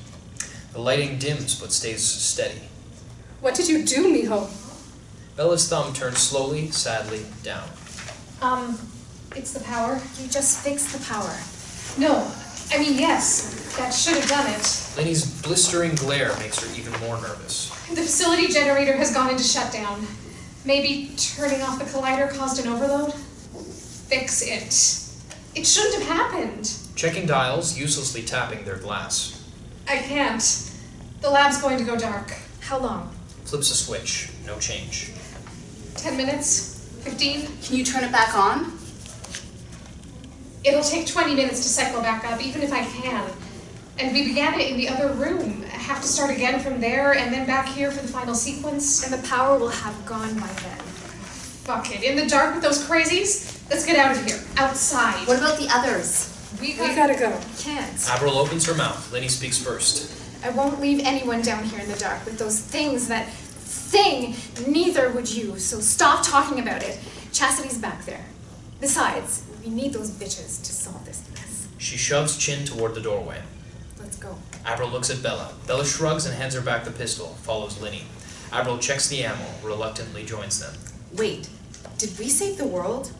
The lighting dims but stays steady. What did you do, mijo? Bella's thumb turns slowly, sadly, down. It's the power. You just fixed the power. No, I mean, yes, that should have done it. Linnie's blistering glare makes her even more nervous. The facility generator has gone into shutdown. Maybe turning off the collider caused an overload? Fix it. It shouldn't have happened. Checking dials, uselessly tapping their glass. I can't. The lab's going to go dark. How long? Flips a switch. No change. 10 minutes? 15? Can you turn it back on? It'll take 20 minutes to cycle back up, even if I can. And we began it in the other room. Have to start again from there, and then back here for the final sequence. And the power will have gone by then. Fuck it. In the dark with those crazies? Let's get out of here. Outside. What about the others? We gotta go. Can't. Abril opens her mouth. Linnie speaks first. I won't leave anyone down here in the dark with those things that thing. Neither would you, so stop talking about it. Chassity's back there. Besides, we need those bitches to solve this mess. She shoves Chin toward the doorway. Let's go. Abril looks at Bella. Bella shrugs and hands her back the pistol, follows Linnie. Abril checks the ammo, reluctantly joins them. Wait, did we save the world?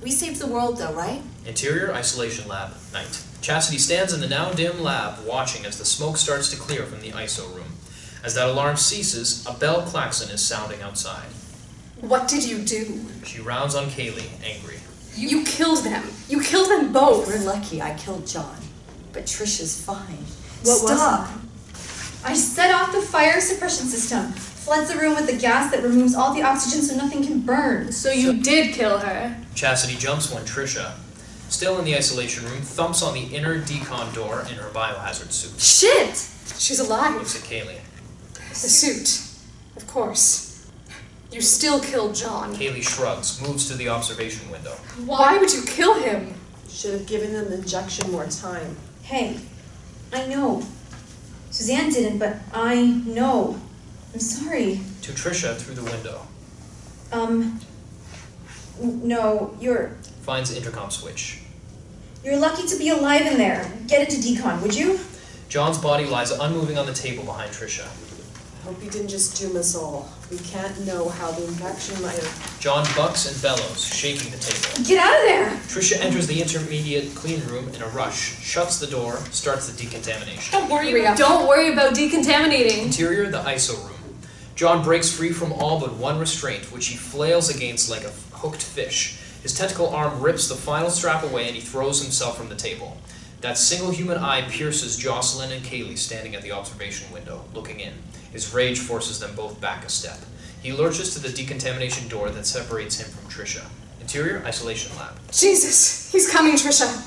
We saved the world though, right? Interior isolation lab, night. Chassity stands in the now dim lab, watching as the smoke starts to clear from the ISO room. As that alarm ceases, a bell klaxon is sounding outside. What did you do? She rounds on Kaylie, angry. You killed them. You killed them both. We're lucky I killed John, but Trisha's fine. What was Stop. I set off the fire suppression system. Floods the room with the gas that removes all the oxygen so nothing can burn. So you did kill her. Chassity jumps when Trisha, still in the isolation room, thumps on the inner decon door in her biohazard suit. Shit! She's alive. Looks at Kaylie. The suit. Of course. You still killed John. Kaylie shrugs, moves to the observation window. Why would you kill him? Should have given them the injection more time. Hey, I know. Suzanne didn't, but I know. I'm sorry. To Trisha through the window. No, you're Finds the intercom switch. lucky to be alive in there. Get it to decon, would you? John's body lies unmoving on the table behind Trisha. Hope you didn't just doom us all. We can't know how the infection might have... John bucks and bellows, shaking the table. Get out of there! Trisha enters the intermediate clean room in a rush, shuts the door, starts the decontamination. Don't worry Hurry up. Don't worry about decontaminating. Interior, the ISO room. John breaks free from all but one restraint, which he flails against like a hooked fish. His tentacle arm rips the final strap away and he throws himself from the table. That single human eye pierces Jocelyn and Kaylie standing at the observation window, looking in. His rage forces them both back a step. He lurches to the decontamination door that separates him from Trisha. Interior, isolation lab. Jesus! He's coming, Trisha!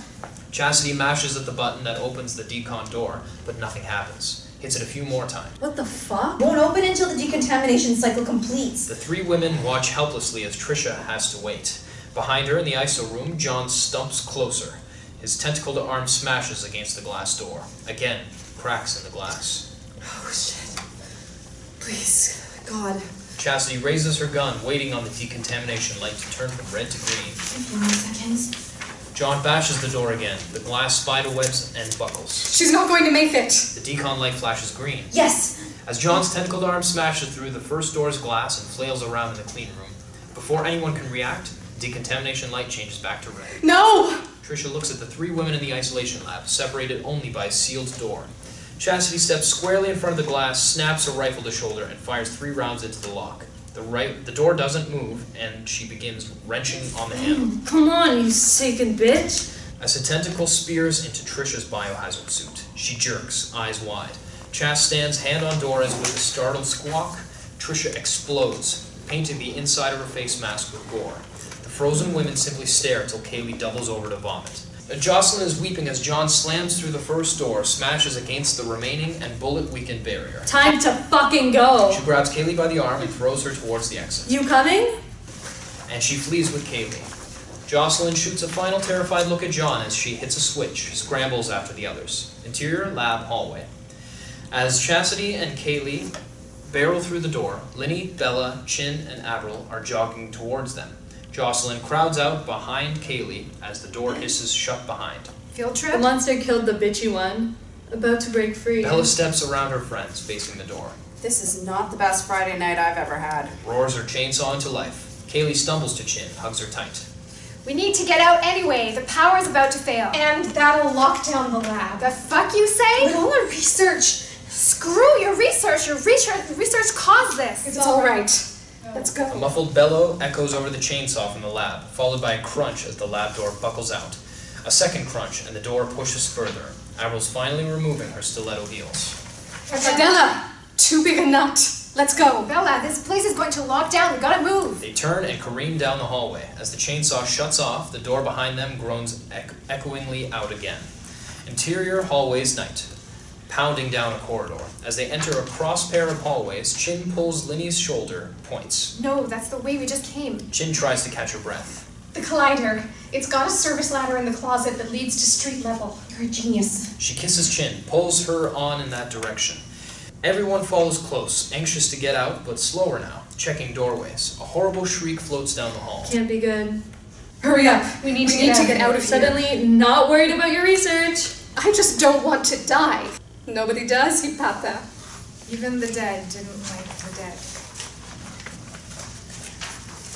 Chassity mashes at the button that opens the decon door, but nothing happens. hits it a few more times. What the fuck? Won't open until the decontamination cycle completes. The three women watch helplessly as Trisha has to wait. Behind her in the ISO room, John stumps closer. His tentacled arm smashes against the glass door. Again, cracks in the glass. Oh, shit. Please, God. Chassity raises her gun, waiting on the decontamination light to turn from red to green. 15 more seconds. John bashes the door again. The glass spiderwebs and buckles. She's not going to make it. The decon light flashes green. Yes! As John's tentacled arm smashes through the first door's glass and flails around in the clean room. Before anyone can react, decontamination light changes back to red. No! Trisha looks at the three women in the isolation lab, separated only by a sealed door. Chassity steps squarely in front of the glass, snaps a rifle to shoulder, and fires 3 rounds into the lock. The door doesn't move, and she begins wrenching on the handle. Come on, you sickened bitch. As a tentacle spears into Trisha's biohazard suit, she jerks, eyes wide. Chass stands hand on door as with a startled squawk, Trisha explodes, painting the inside of her face mask with gore. The frozen women simply stare until Kaylie doubles over to vomit. Jocelyn is weeping as John slams through the first door, smashes against the remaining and bullet-weakened barrier. Time to fucking go. She grabs Kaylie by the arm and throws her towards the exit. You coming? And she flees with Kaylie. Jocelyn shoots a final terrified look at John as she hits a switch, scrambles after the others. Interior lab hallway. As Chassity and Kaylie barrel through the door, Linnie, Bella, Chin, and Abril are jogging towards them. Jocelyn crowds out behind Kaylie as the door hisses shut behind. Field trip? The monster killed the bitchy one. About to break free. Bella steps around her friends, facing the door. This is not the best Friday night I've ever had. Roars her chainsaw into life. Kaylie stumbles to Chin, hugs her tight. We need to get out anyway. The power's about to fail. And that'll lock down the lab. The fuck you say? But all our research. Screw your research. Your research caused this. It's all right. Let's go. A muffled bellow echoes over the chainsaw from the lab, followed by a crunch as the lab door buckles out. A second crunch, and the door pushes further. Abril's finally removing her stiletto heels. Bella, too big a nut. Let's go. Bella, this place is going to lock down. We gotta move. They turn and careen down the hallway. As the chainsaw shuts off, the door behind them groans echoingly out again. Interior hallways night. Pounding down a corridor. As they enter a cross pair of hallways, Chin pulls Linnie's shoulder, points. No, that's the way we just came. Chin tries to catch her breath. The collider. It's got a service ladder in the closet that leads to street level. You're a genius. She kisses Chin, pulls her on in that direction. Everyone follows close, anxious to get out, but slower now, checking doorways. A horrible shriek floats down the hall. Can't be good. Hurry up. We need to get out of here. Suddenly not worried about your research. I just don't want to die. Nobody does, you papa. Even the dead didn't like the dead.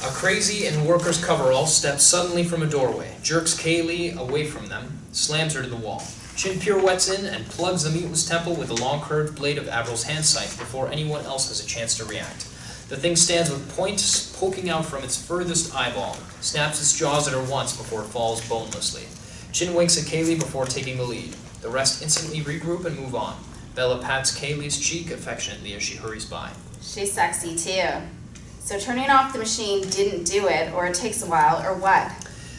A crazy in worker's coverall steps suddenly from a doorway, jerks Kaylie away from them, slams her to the wall. Chin pirouettes in and plugs the mutant's temple with the long curved blade of Abril's hand sight before anyone else has a chance to react. The thing stands with points poking out from its furthest eyeball, snaps its jaws at her once before it falls bonelessly. Chin winks at Kaylie before taking the lead. The rest instantly regroup and move on. Bella pats Kaylie's cheek affectionately as she hurries by. She's sexy too. So turning off the machine didn't do it, or it takes a while, or what?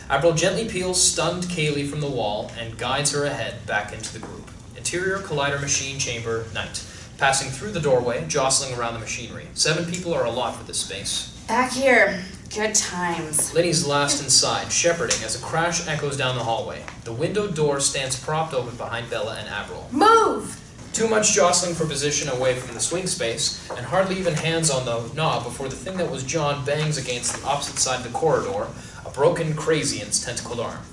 Abril gently peels stunned Kaylie from the wall and guides her ahead back into the group. Interior collider machine chamber night. Passing through the doorway, jostling around the machinery. 7 people are a lot for this space. Back here. Good times. Linnie's last inside, shepherding as a crash echoes down the hallway. The window door stands propped open behind Bella and Abril. Move! Too much jostling for position away from the swing space, and hardly even hands on the knob before the thing that was John bangs against the opposite side of the corridor, a broken Crazian's tentacled arm.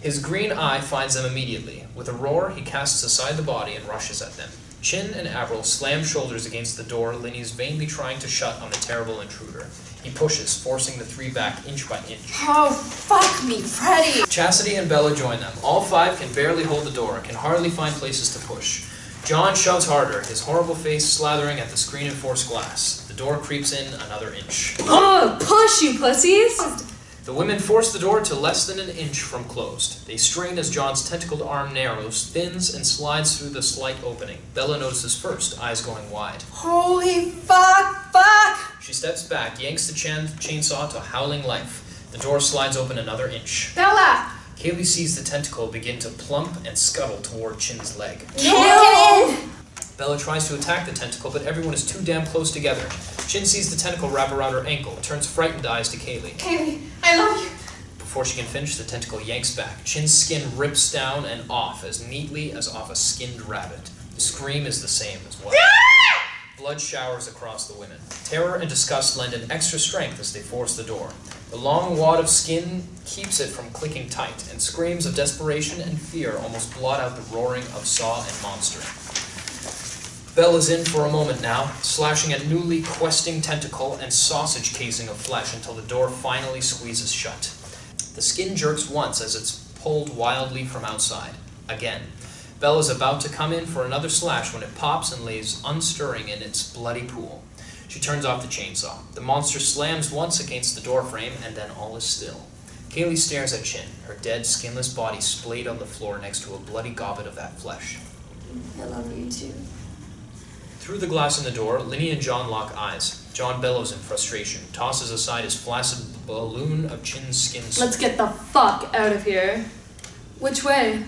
His green eye finds them immediately. With a roar, he casts aside the body and rushes at them. Chin and Abril slam shoulders against the door Linnie's vainly trying to shut on the terrible intruder. He pushes, forcing the 3 back inch by inch. Oh, fuck me, Freddy! Chassity and Bella join them. All 5 can barely hold the door, can hardly find places to push. John shoves harder, his horrible face slathering at the screen-enforced glass. The door creeps in another inch. Oh, push, you pussies! The women force the door to less than an inch from closed. They strain as John's tentacled arm narrows, thins, and slides through the slight opening. Bella notices first, eyes going wide. Holy fuck! She steps back, yanks the chainsaw to howling life. The door slides open another inch. Bella! Kaylie sees the tentacle begin to plump and scuttle toward Chin's leg. Kaylie! Bella tries to attack the tentacle, but everyone is too damn close together. Chin sees the tentacle wrap around her ankle, turns frightened eyes to Kaylie. Kaylie, I love you. Before she can finish, the tentacle yanks back. Chin's skin rips down and off as neatly as off a skinned rabbit. The scream is the same as well. Blood showers across the women. Terror and disgust lend an extra strength as they force the door. The long wad of skin keeps it from clicking tight, and screams of desperation and fear almost blot out the roaring of saw and monster. Bella's in for a moment now, slashing a newly questing tentacle and sausage casing of flesh until the door finally squeezes shut. The skin jerks once as it's pulled wildly from outside. Again. Bella's about to come in for another slash when it pops and lays unstirring in its bloody pool. She turns off the chainsaw. The monster slams once against the doorframe, and then all is still. Kaylie stares at Chin, her dead, skinless body splayed on the floor next to a bloody gobbet of that flesh. I love you too. Through the glass in the door, Linnie and John lock eyes. John bellows in frustration, tosses aside his flaccid balloon of Chin's skin. Let's get the fuck out of here. Which way?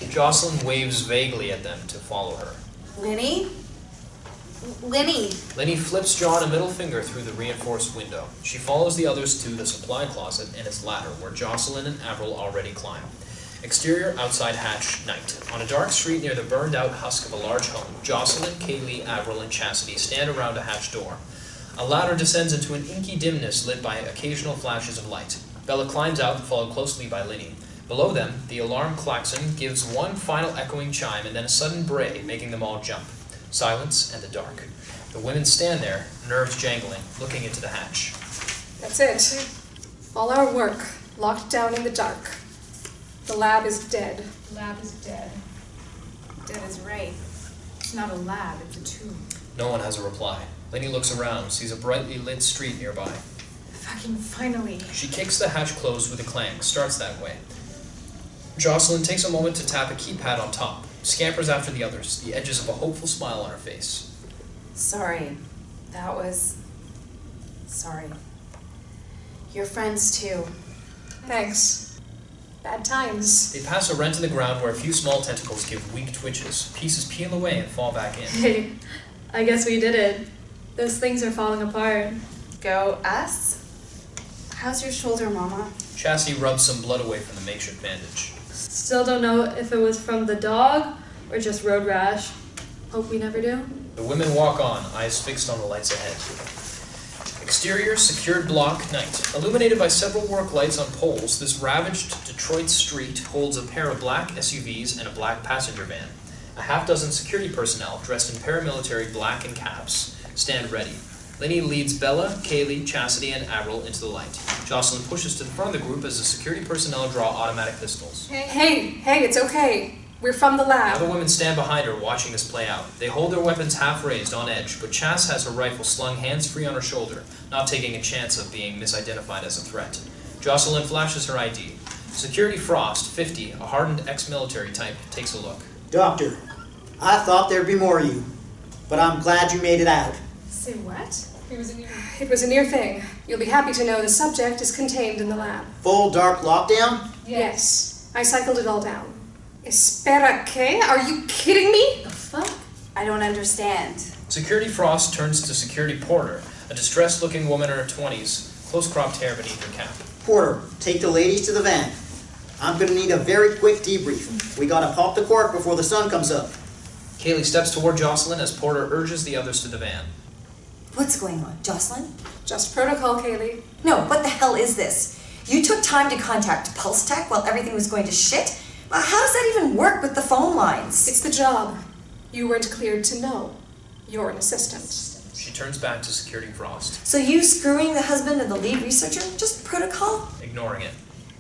Jocelyn waves vaguely at them to follow her. Linnie? Linnie! Linnie flips John a middle finger through the reinforced window. She follows the others to the supply closet and its ladder, where Jocelyn and Abril already climb. Exterior outside hatch night. On a dark street near the burned-out husk of a large home, Jocelyn, Kaylie, Abril, and Chassity stand around a hatch door. A ladder descends into an inky dimness lit by occasional flashes of light. Bella climbs out, followed closely by Linnie. Below them, the alarm klaxon gives one final echoing chime and then a sudden bray, making them all jump. Silence and the dark. The women stand there, nerves jangling, looking into the hatch. That's it. All our work, locked down in the dark. The lab is dead. The lab is dead. Dead is right. It's not a lab, it's a tomb. No one has a reply. Linnie looks around, sees a brightly lit street nearby. Fucking finally. She kicks the hatch closed with a clang, starts that way. Jocelyn takes a moment to tap a keypad on top, scampers after the others, the edges of a hopeful smile on her face. Sorry. Sorry. Your friends, too. Thanks. Bad times. They pass a rent in the ground where a few small tentacles give weak twitches. Pieces peel away and fall back in. Hey, I guess we did it. Those things are falling apart. Go us? How's your shoulder, Mama? Chassity rubs some blood away from the makeshift bandage. Still don't know if it was from the dog or just road rash. Hope we never do. The women walk on, eyes fixed on the lights ahead. Exterior, secured block, night. Illuminated by several work lights on poles, this ravaged Detroit street holds a pair of black SUVs and a black passenger van. A half-dozen security personnel, dressed in paramilitary black and caps, stand ready. Linnie leads Bella, Kaylie, Chassity, and Abril into the light. Jocelyn pushes to the front of the group as the security personnel draw automatic pistols. Hey, it's okay. We're from the lab. Other women stand behind her, watching this play out. They hold their weapons half raised, on edge, but Chass has her rifle slung hands-free on her shoulder, not taking a chance of being misidentified as a threat. Jocelyn flashes her ID. Security Frost, 50, a hardened ex-military type, takes a look. Doctor, I thought there'd be more of you, but I'm glad you made it out. Say what? It was a near thing. You'll be happy to know the subject is contained in the lab. Full dark lockdown? Yes. I cycled it all down. Espera que? Are you kidding me? The fuck? I don't understand. Security Frost turns to Security Porter, a distressed-looking woman in her 20s, close-cropped hair beneath her cap. Porter, take the ladies to the van. I'm gonna need a very quick debrief. We gotta pop the cork before the sun comes up. Kaylie steps toward Jocelyn as Porter urges the others to the van. What's going on, Jocelyn? Just protocol, Kaylie. No, what the hell is this? You took time to contact Pulse Tech while everything was going to shit? How does that even work with the phone lines? It's the job. You weren't cleared to know. You're an assistant. She turns back to Security Frost, So you screwing the husband of the lead researcher? Just protocol? ignoring it.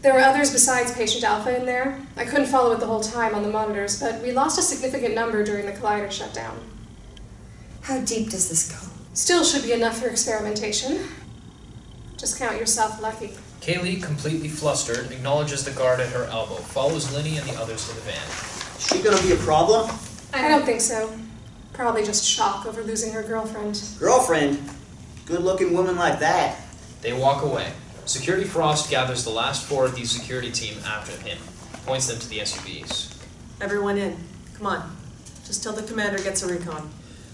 There were others besides Patient Alpha in there. I couldn't follow it the whole time on the monitors, but we lost a significant number during the collider shutdown. How deep does this go? Still should be enough for experimentation. Just count yourself lucky. Kaylie, completely flustered, acknowledges the guard at her elbow, follows Linnie and the others to the van. Is she gonna be a problem? I don't think so. Probably just shock over losing her girlfriend. Girlfriend? Good-looking woman like that. They walk away. Security Frost gathers the last 4 of the security team after him, points them to the SUVs. Everyone in. Come on. To Just till the commander gets a recon.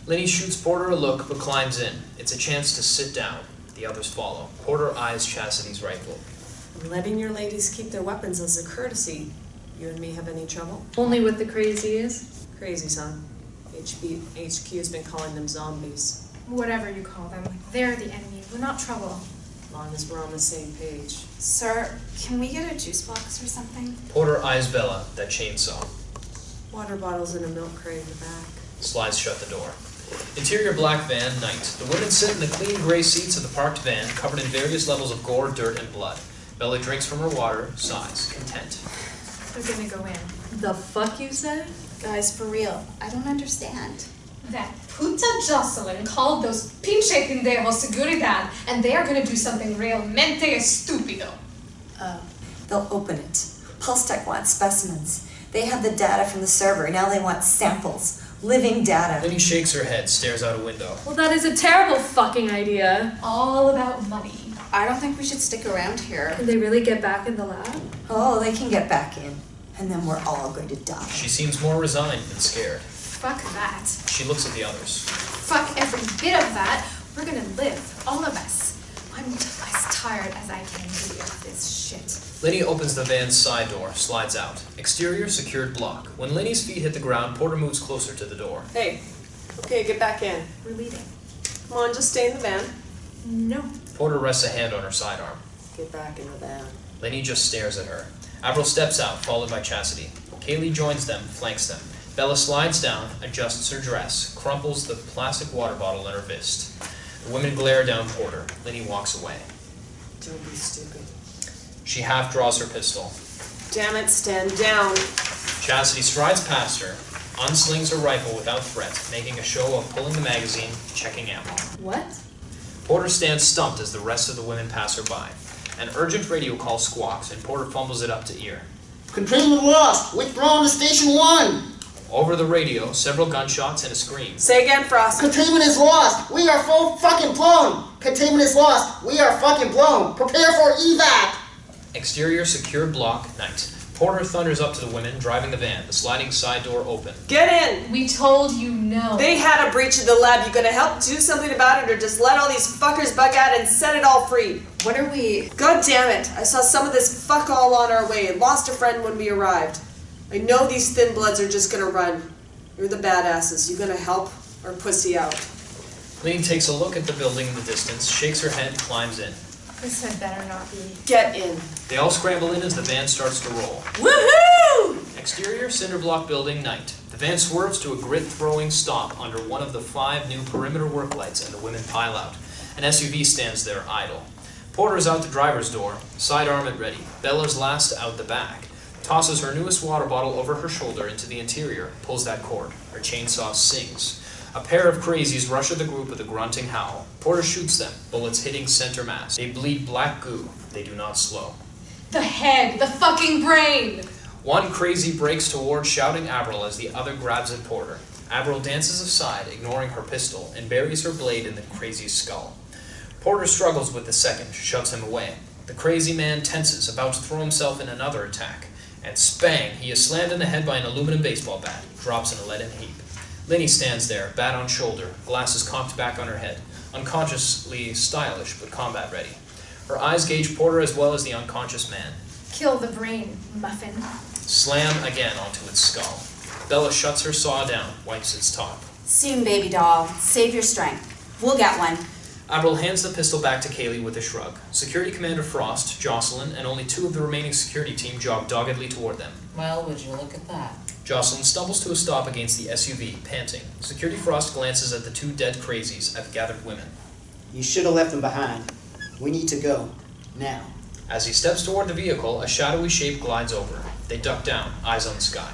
Linnie shoots Porter a look but climbs in. It's a chance to sit down. The others follow. Porter eyes Chassity's rifle. I'm letting your ladies keep their weapons as a courtesy. You and me have any trouble? Only with the crazies. Crazy, son. HQ's been calling them zombies. Whatever you call them, they're the enemy. We're not trouble. As long as we're on the same page. Sir, can we get a juice box or something? Porter eyes Bella, that chainsaw. Water bottles and a milk crate in the back. Slides shut the door. Interior black van, night. The women sit in the clean gray seats of the parked van, covered in various levels of gore, dirt, and blood. Bella drinks from her water, sighs, content. We're gonna go in. The fuck you say? Guys, for real, I don't understand. That puta Jocelyn called those pinche pendejos seguridad, and they are gonna do something realmente estúpido. They'll open it. Pulse Tech wants specimens. They have the data from the server. Now they want samples. Living data. Linnie shakes her head, stares out a window. Well, that is a terrible fucking idea. All about money. I don't think we should stick around here. Can they really get back in the lab? Oh, they can get back in. And then we're all going to die. She seems more resigned than scared. Fuck that. She looks at the others. Fuck every bit of that. We're gonna live, all of us. I'm as tired as I can be of this shit. Linnie opens the van's side door, slides out. Exterior secured block. When Linnie's feet hit the ground, Porter moves closer to the door. Hey. Okay, get back in. We're leaving. Come on, just stay in the van. No. Porter rests a hand on her sidearm. Get back in the van. Linnie just stares at her. Abril steps out, followed by Chassity. Kaylie joins them, flanks them. Bella slides down, adjusts her dress, crumples the plastic water bottle in her fist. The women glare down Porter. Linnie walks away. Don't be stupid. She half draws her pistol. Damn it, stand down. Chassity strides past her, unslings her rifle without threat, making a show of pulling the magazine, checking ammo. What? Porter stands stumped as the rest of the women pass her by. An urgent radio call squawks, and Porter fumbles it up to ear. Containment lost! Withdrawn to Station 1! Over the radio, several gunshots and a scream. Say again, Frost. Containment is lost! We are full fucking blown! Containment is lost! We are fucking blown! Prepare for evac! Exterior secured block, night. Porter thunders up to the women, driving the van, the sliding side door open. Get in! We told you no. They had a breach of the lab. You gonna help do something about it or just let all these fuckers bug out and set it all free? What are we? God damn it. I saw some of this fuck all on our way and lost a friend when we arrived. I know these thin bloods are just gonna run. You're the badasses. You gonna help or pussy out? Linnie takes a look at the building in the distance, shakes her head, and climbs in. This had better not be. Get in. They all scramble in as the van starts to roll. Woohoo! Exterior cinder block building, night. The van swerves to a grit-throwing stop under one of the 5 new perimeter work lights, and the women pile out. An SUV stands there, idle. Porter's out the driver's door, sidearm at ready. Bella's last out the back. Tosses her newest water bottle over her shoulder into the interior, pulls that cord. Her chainsaw sings. A pair of crazies rush at the group with a grunting howl. Porter shoots them, bullets hitting center mass. They bleed black goo. They do not slow. The head, the fucking brain! One crazy breaks toward shouting Abril as the other grabs at Porter. Abril dances aside, ignoring her pistol, and buries her blade in the crazy's skull. Porter struggles with the second, shoves him away. The crazy man tenses, about to throw himself in another attack. And spang, he is slammed in the head by an aluminum baseball bat, drops in a leaden heap. Linnie stands there, bat on shoulder, glasses cocked back on her head, unconsciously stylish but combat ready. Her eyes gauge Porter as well as the unconscious man. Kill the brain, muffin. Slam again onto its skull. Bella shuts her saw down, wipes its top. Soon, baby doll. Save your strength. We'll get one. Abril hands the pistol back to Kaylie with a shrug. Security Commander Frost, Jocelyn, and only 2 of the remaining security team jog doggedly toward them. Well, would you look at that? Jocelyn stumbles to a stop against the SUV, panting. Security Frost glances at the 2 dead crazies, at the gathered women. You should have left them behind. We need to go. Now. As he steps toward the vehicle, a shadowy shape glides over. They duck down, eyes on the sky.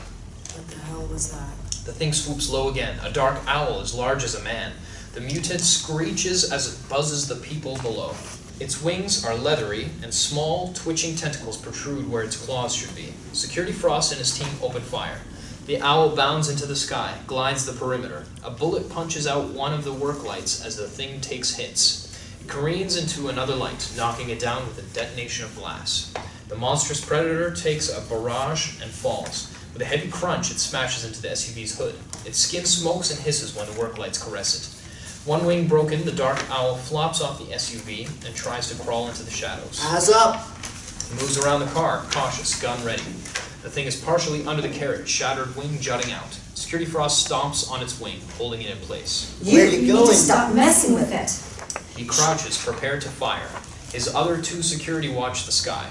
What the hell was that? The thing swoops low again, a dark owl as large as a man. The mutant screeches as it buzzes the people below. Its wings are leathery, and small, twitching tentacles protrude where its claws should be. Security Frost and his team open fire. The owl bounds into the sky, glides the perimeter. A bullet punches out one of the work lights as the thing takes hits. It careens into another light, knocking it down with a detonation of glass. The monstrous predator takes a barrage and falls. With a heavy crunch, it smashes into the SUV's hood. Its skin smokes and hisses when the work lights caress it. One wing broken, the dark owl flops off the SUV and tries to crawl into the shadows. Eyes up! He moves around the car, cautious, gun ready. The thing is partially under the carriage, shattered wing jutting out. Security Frost stomps on its wing, holding it in place. You need to stop messing with it. He crouches, prepared to fire. His other two security watch the sky.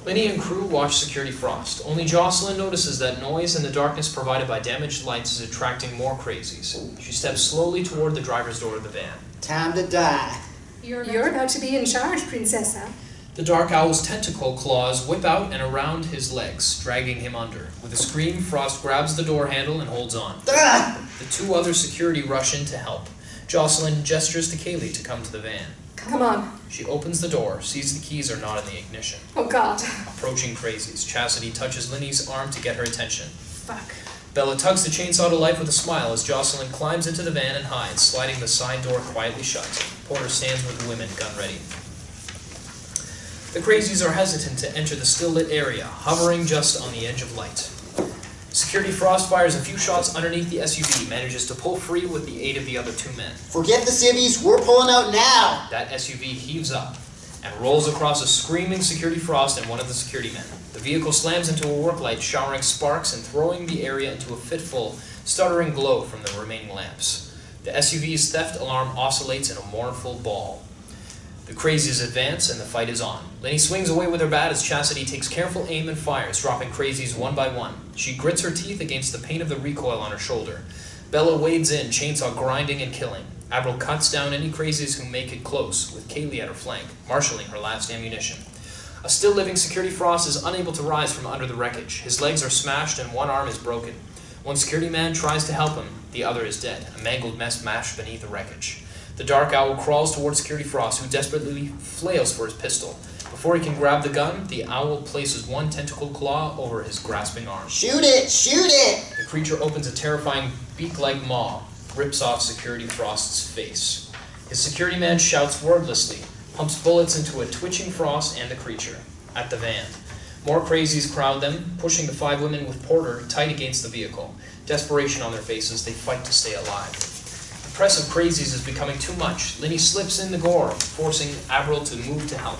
Linnie and crew watch Security Frost. Only Jocelyn notices that noise and the darkness provided by damaged lights is attracting more crazies. She steps slowly toward the driver's door of the van. Time to die. You're about to be in charge, Princessa. The dark owl's tentacle claws whip out and around his legs, dragging him under. With a scream, Frost grabs the door handle and holds on. Ah! The two other security rush in to help. Jocelyn gestures to Kaylie to come to the van. Come on. She opens the door, sees the keys are not in the ignition. Oh, God. Approaching crazies, Chassity touches Linnie's arm to get her attention. Fuck. Bella tugs the chainsaw to life with a smile as Jocelyn climbs into the van and hides, sliding the side door quietly shut. Porter stands with the women, gun ready. The crazies are hesitant to enter the still-lit area, hovering just on the edge of light. Security Frost fires a few shots underneath the SUV, manages to pull free with the aid of the other two men. Forget the civvies, we're pulling out now! That SUV heaves up and rolls across a screaming Security Frost and one of the security men. The vehicle slams into a work light, showering sparks and throwing the area into a fitful, stuttering glow from the remaining lamps. The SUV's theft alarm oscillates in a mournful bawl. The crazies advance and the fight is on. Linnie swings away with her bat as Chassity takes careful aim and fires, dropping crazies one by one. She grits her teeth against the pain of the recoil on her shoulder. Bella wades in, chainsaw grinding and killing. Abril cuts down any crazies who make it close, with Kaylie at her flank, marshalling her last ammunition. A still-living Security Frost is unable to rise from under the wreckage. His legs are smashed and one arm is broken. One security man tries to help him, the other is dead, a mangled mess mashed beneath the wreckage. The dark owl crawls towards Security Frost, who desperately flails for his pistol. Before he can grab the gun, the owl places one tentacle claw over his grasping arm. Shoot it! Shoot it! The creature opens a terrifying beak-like maw, rips off Security Frost's face. His security man shouts wordlessly, pumps bullets into a twitching Frost and the creature. At the van. More crazies crowd them, pushing the 5 women with Porter tight against the vehicle. Desperation on their faces, they fight to stay alive. The press of crazies is becoming too much. Linnie slips in the gore, forcing Abril to move to help.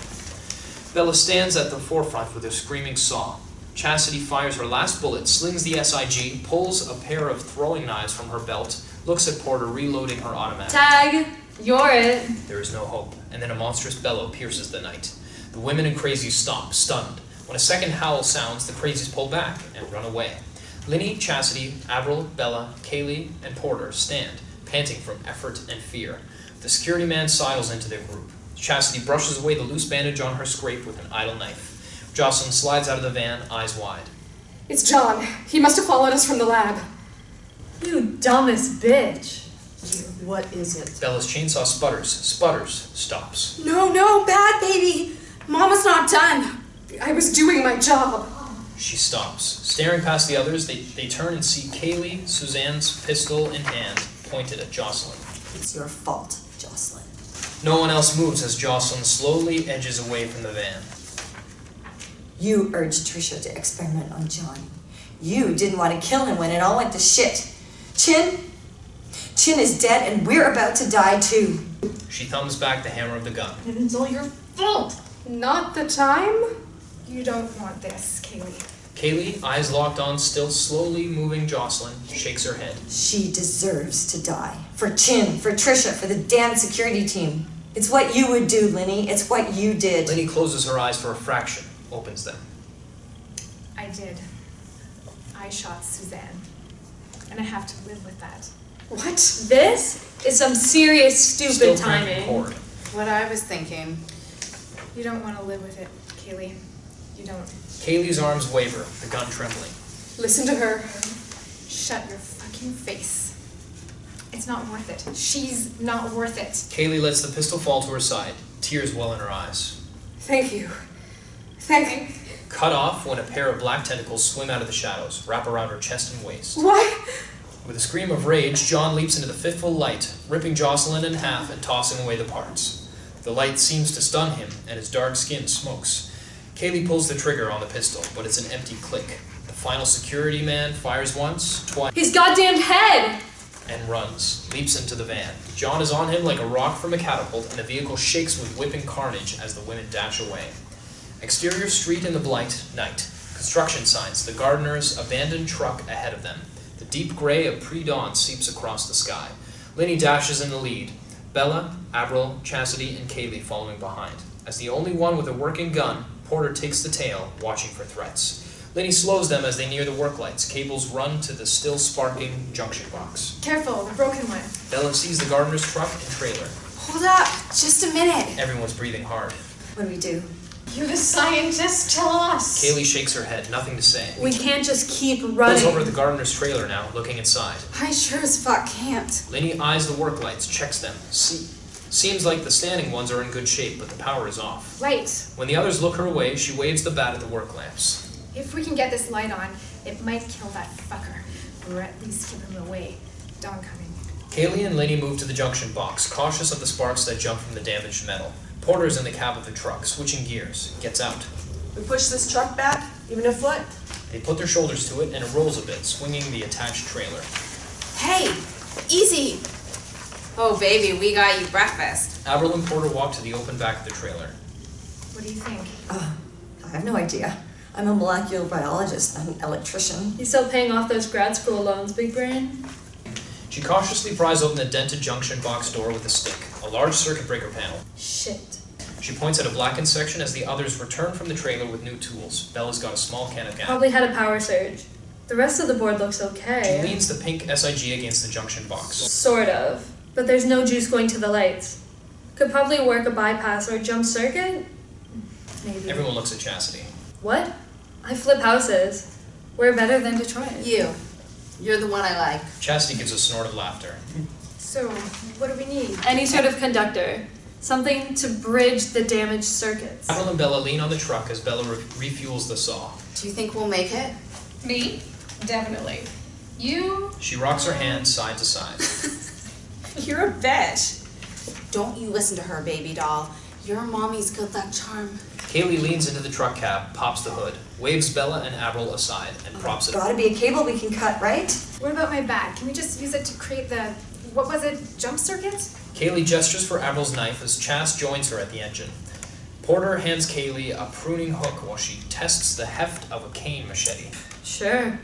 Bella stands at the forefront with her screaming saw. Chassity fires her last bullet, slings the SIG, pulls a pair of throwing knives from her belt, looks at Porter reloading her automatic. Tag, you're it. There is no hope, and then a monstrous bellow pierces the night. The women and crazies stop, stunned. When a second howl sounds, the crazies pull back and run away. Linnie, Chassity, Abril, Bella, Kaylie, and Porter stand, panting from effort and fear. The security man sidles into their group. Chassity brushes away the loose bandage on her scrape with an idle knife. Jocelyn slides out of the van, eyes wide. It's John. He must have followed us from the lab. You dumbest bitch. What is it? Bella's chainsaw sputters, stops. No, bad baby. Mama's not done. I was doing my job. She stops. Staring past the others, they turn and see Kaylie, Suzanne's pistol in hand, pointed at Jocelyn. It's your fault, Jocelyn. No one else moves as Jocelyn slowly edges away from the van. You urged Trisha to experiment on John. You didn't want to kill him when it all went to shit. Chin is dead and we're about to die too. She thumbs back the hammer of the gun. And it's all your fault. Not the time? You don't want this, Kaylie. Kaylie, eyes locked on still slowly moving Jocelyn, shakes her head. She deserves to die. For Chin, for Trisha, for the damn security team. It's what you would do, Linnie. It's what you did. Linnie closes her eyes for a fraction, opens them. I did. I shot Suzanne. And I have to live with that. What? This is some serious Still stupid cranking timing. forward. What I was thinking. You don't want to live with it, Kaylie. You don't. Kaylie's arms waver, the gun trembling. Listen to her. Shut your fucking face. It's not worth it. She's not worth it. Kaylie lets the pistol fall to her side, tears well in her eyes. Thank you. Thank you. Cut off when a pair of black tentacles swim out of the shadows, wrap around her chest and waist. What? With a scream of rage, John leaps into the fitful light, ripping Jocelyn in half and tossing away the parts. The light seems to stun him, and his dark skin smokes. Kaylie pulls the trigger on the pistol, but it's an empty click. The final security man fires once, twice, His goddamn head! and runs, leaps into the van. John is on him like a rock from a catapult, and the vehicle shakes with whipping carnage as the women dash away. Exterior street in the Blight, night. Construction signs, the gardener's abandoned truck ahead of them. The deep gray of pre-dawn seeps across the sky. Linnie dashes in the lead. Bella, Abril, Chassity, and Kaylie following behind. As the only one with a working gun, Porter takes the tail, watching for threats. Linnie slows them as they near the work lights. Cables run to the still sparking junction box. Careful, the broken one. Bella sees the gardener's truck and trailer. Hold up, just a minute. Everyone's breathing hard. What do we do? You the scientist, tell us. Kaylie shakes her head, nothing to say. We can't just keep Pulls running. over to the gardener's trailer now, looking inside. I sure as fuck can't. Linnie eyes the work lights, checks them. Seems like the standing ones are in good shape, but the power is off. Light. When the others look her way, she waves the bat at the work lamps. If we can get this light on, it might kill that fucker. Or at least give him away. Dawn coming. Kaylie and Linnie move to the junction box, cautious of the sparks that jump from the damaged metal. Porter's in the cab of the truck, switching gears. Gets out. We push this truck back, even a foot. They put their shoulders to it, and it rolls a bit, swinging the attached trailer. Hey, easy. Oh, baby, we got you breakfast. Abril and Porter walk to the open back of the trailer. What do you think? I have no idea. I'm a molecular biologist, not an electrician. You still paying off those grad school loans, big brain? She cautiously pries open the dented junction box door with a stick, a large circuit breaker panel. Shit. She points at a blackened section as the others return from the trailer with new tools. Bella's got a small can of gas. Probably had a power surge. The rest of the board looks She okay. leans the pink SIG against the junction box. Sort of. But there's no juice going to the lights. Could probably work a bypass or a jump circuit? Maybe. Everyone looks at Chassity. What? I flip houses. We're better than Detroit. You're the one I like. Chassity gives a snort of laughter. So, what do we need? Any sort of conductor. Something to bridge the damaged circuits. Abril and Bella lean on the truck as Bella refuels the saw. Do you think we'll make it? Me? Definitely. You? She rocks her hands side to side. You're a bitch. Don't you listen to her, baby doll. You're mommy's good luck charm. Kaylie leans into the truck cab, pops the hood, waves Bella and Abril aside, and props it. Gotta be a cable we can cut, right? What about my bat? Can we just use it to create the, what was it, jump circuit? Kaylie gestures for Abril's knife as Chas joins her at the engine. Porter hands Kaylie a pruning hook while she tests the heft of a cane machete. Sure.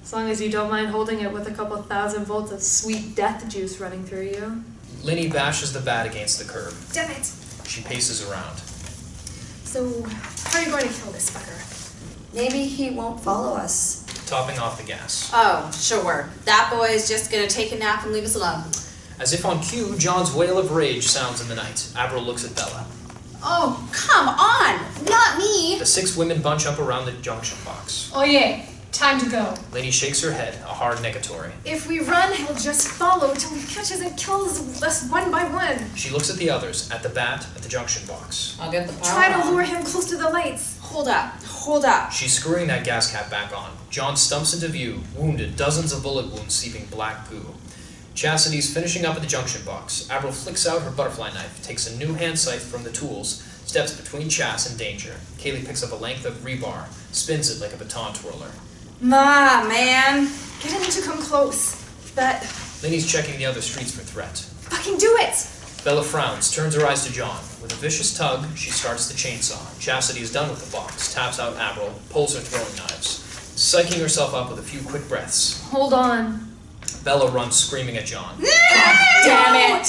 As long as you don't mind holding it with a couple 1,000 volts of sweet death juice running through you. Linnie bashes the bat against the curb. Damn it! She paces around. So, how are you going to kill this fucker? Maybe he won't follow us. Topping off the gas. Oh, sure. That boy is just gonna take a nap and leave us alone. As if on cue, John's wail of rage sounds in the night. Abril looks at Bella. Oh, come on! Not me! The 6 women bunch up around the junction box. Oh yeah, time to go. Linnie shakes her head, a hard negatory. If we run, he'll just follow till he catches and kills us one by one. She looks at the others, at the bat, at the junction box. I'll get the power Try to on. lure him close to the lights. Hold up. She's screwing that gas cap back on. John stumps into view, wounded, dozens of bullet wounds seeping black goo. Chassity's finishing up at the junction box. Abril flicks out her butterfly knife, takes a new hand scythe from the tools, steps between Chas and danger. Kaylie picks up a length of rebar, spins it like a baton twirler. Ma, man. Get him to come close. But, Linnie's checking the other streets for threat. fucking do it! Bella frowns, turns her eyes to John. With a vicious tug, she starts the chainsaw. Chassity is done with the box, taps out Abril, pulls her throwing knives, psyching herself up with a few quick breaths. Hold on. Bella runs screaming at John. Damn it!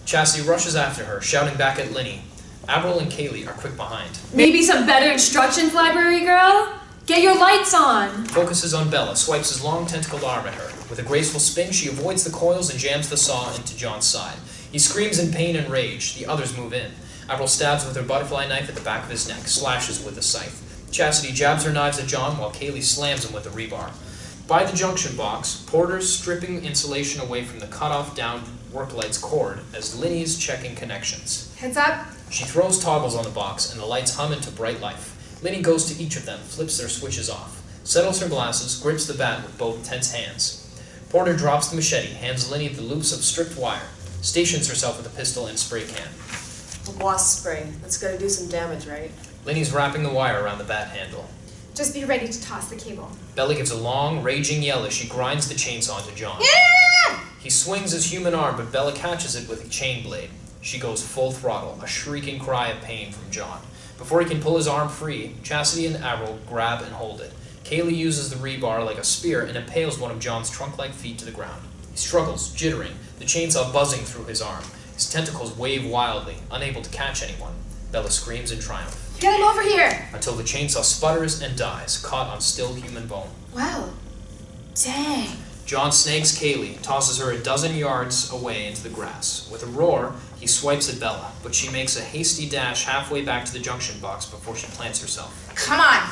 Chassity rushes after her, shouting back at Linnie. Abril and Kaylie are quick behind. Maybe some better instructions, library girl? Get your lights on! Focuses on Bella, swipes his long tentacled arm at her. With a graceful spin, she avoids the coils and jams the saw into John's side. He screams in pain and rage. The others move in. Abril stabs with her butterfly knife at the back of his neck, slashes with the scythe. Chassity jabs her knives at John while Kaylie slams him with the rebar. By the junction box, Porter's stripping insulation away from the cut-off down work light's cord as Linnie's checking connections. Heads up. She throws toggles on the box and the lights hum into bright life. Linnie goes to each of them, flips their switches off, settles her glasses, grips the bat with both tense hands. Porter drops the machete, hands Linnie the loops of stripped wire, stations herself with a pistol and spray can. Wasp spray. That's gonna do some damage, right? Linnie's wrapping the wire around the bat handle. Just be ready to toss the cable. Bella gives a long, raging yell as she grinds the chainsaw into John. Yeah! He swings his human arm, but Bella catches it with a chain blade. She goes full throttle, a shrieking cry of pain from John. Before he can pull his arm free, Chassity and Abril grab and hold it. Kaylie uses the rebar like a spear and impales one of John's trunk-like feet to the ground. He struggles, jittering, the chainsaw buzzing through his arm. His tentacles wave wildly, unable to catch anyone. Bella screams in triumph. Get him over here! Until the chainsaw sputters and dies, caught on still human bone. Wow. Dang. John snags Kaylie, tosses her a dozen yards away into the grass. With a roar, he swipes at Bella, but she makes a hasty dash halfway back to the junction box before she plants herself. Come on.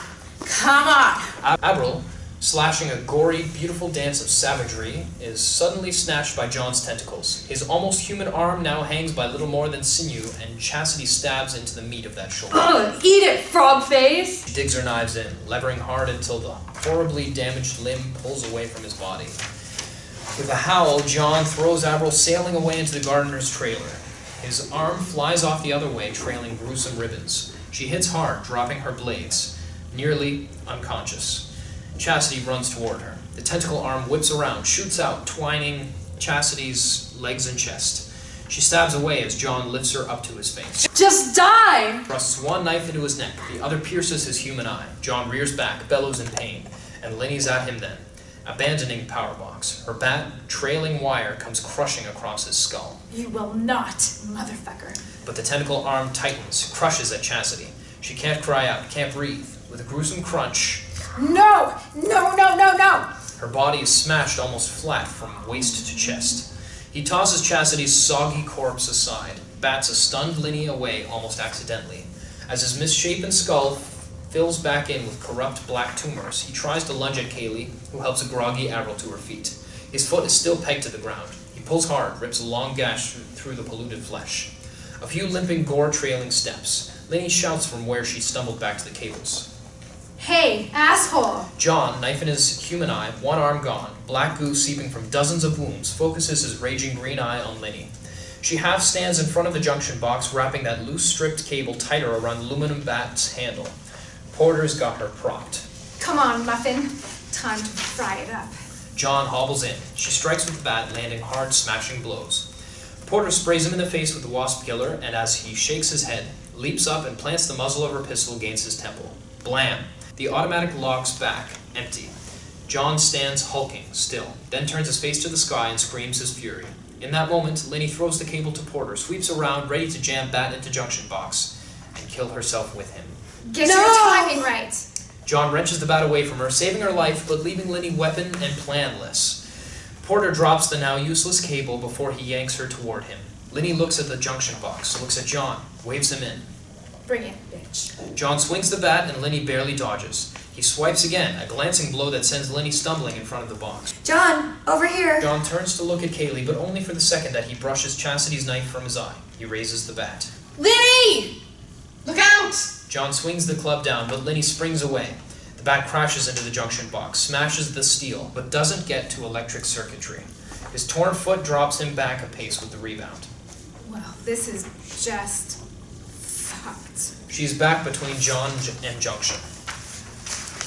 Come on. Abril, slashing a gory, beautiful dance of savagery, is suddenly snatched by John's tentacles. His almost human arm now hangs by little more than sinew, and Chassity stabs into the meat of that shoulder. Ugh, eat it, frog face! She digs her knives in, levering hard until the horribly damaged limb pulls away from his body. With a howl, John throws Abril sailing away into the gardener's trailer. His arm flies off the other way, trailing gruesome ribbons. She hits hard, dropping her blades, nearly unconscious. Chassity runs toward her. The tentacle arm whips around, shoots out, twining Chassity's legs and chest. She stabs away as John lifts her up to his face. Just die! Thrusts one knife into his neck, the other pierces his human eye. John rears back, bellows in pain, and Linnie's at him then, abandoning power box. Her bat, trailing wire comes crushing across his skull. You will not, motherfucker. But the tentacle arm tightens, crushes at Chassity. She can't cry out, can't breathe. With a gruesome crunch, No. No, no, no, no. her body is smashed almost flat from waist to chest. He tosses Chassity's soggy corpse aside, bats a stunned Linnie away almost accidentally. As his misshapen skull fills back in with corrupt black tumors, he tries to lunge at Kaylie, who helps a groggy Abril to her feet. His foot is still pegged to the ground. He pulls hard, rips a long gash through the polluted flesh. A few limping, gore-trailing steps. Linnie shouts from where she stumbled back to the cables. Hey, asshole! John, knife in his human eye, one arm gone, black goo seeping from dozens of wounds, focuses his raging green eye on Linnie. She half stands in front of the junction box, wrapping that loose stripped cable tighter around the aluminum bat's handle. Porter's got her propped. Come on, Muffin. Time to fry it up. John hobbles in. She strikes with the bat, landing hard, smashing blows. Porter sprays him in the face with the wasp killer, and as he shakes his head, leaps up and plants the muzzle of her pistol against his temple. Blam! The automatic locks back, empty. John stands hulking, still, then turns his face to the sky and screams his fury. In that moment, Linnie throws the cable to Porter, sweeps around, ready to jam Bat into junction box, and kill herself with him. Get your timing right. John wrenches the bat away from her, saving her life, but leaving Linnie weapon and planless. Porter drops the now useless cable before he yanks her toward him. Linnie looks at the junction box, looks at John, waves him in. Bring it, bitch. John swings the bat and Linnie barely dodges. He swipes again, a glancing blow that sends Linnie stumbling in front of the box. John, over here. John turns to look at Kaylie, but only for the second that he brushes Chassity's knife from his eye. He raises the bat. Linnie! Look out! John swings the club down, but Linnie springs away. The bat crashes into the junction box, smashes the steel, but doesn't get to electric circuitry. His torn foot drops him back a pace with the rebound. Well, this is just fucked. She's back between John and junction.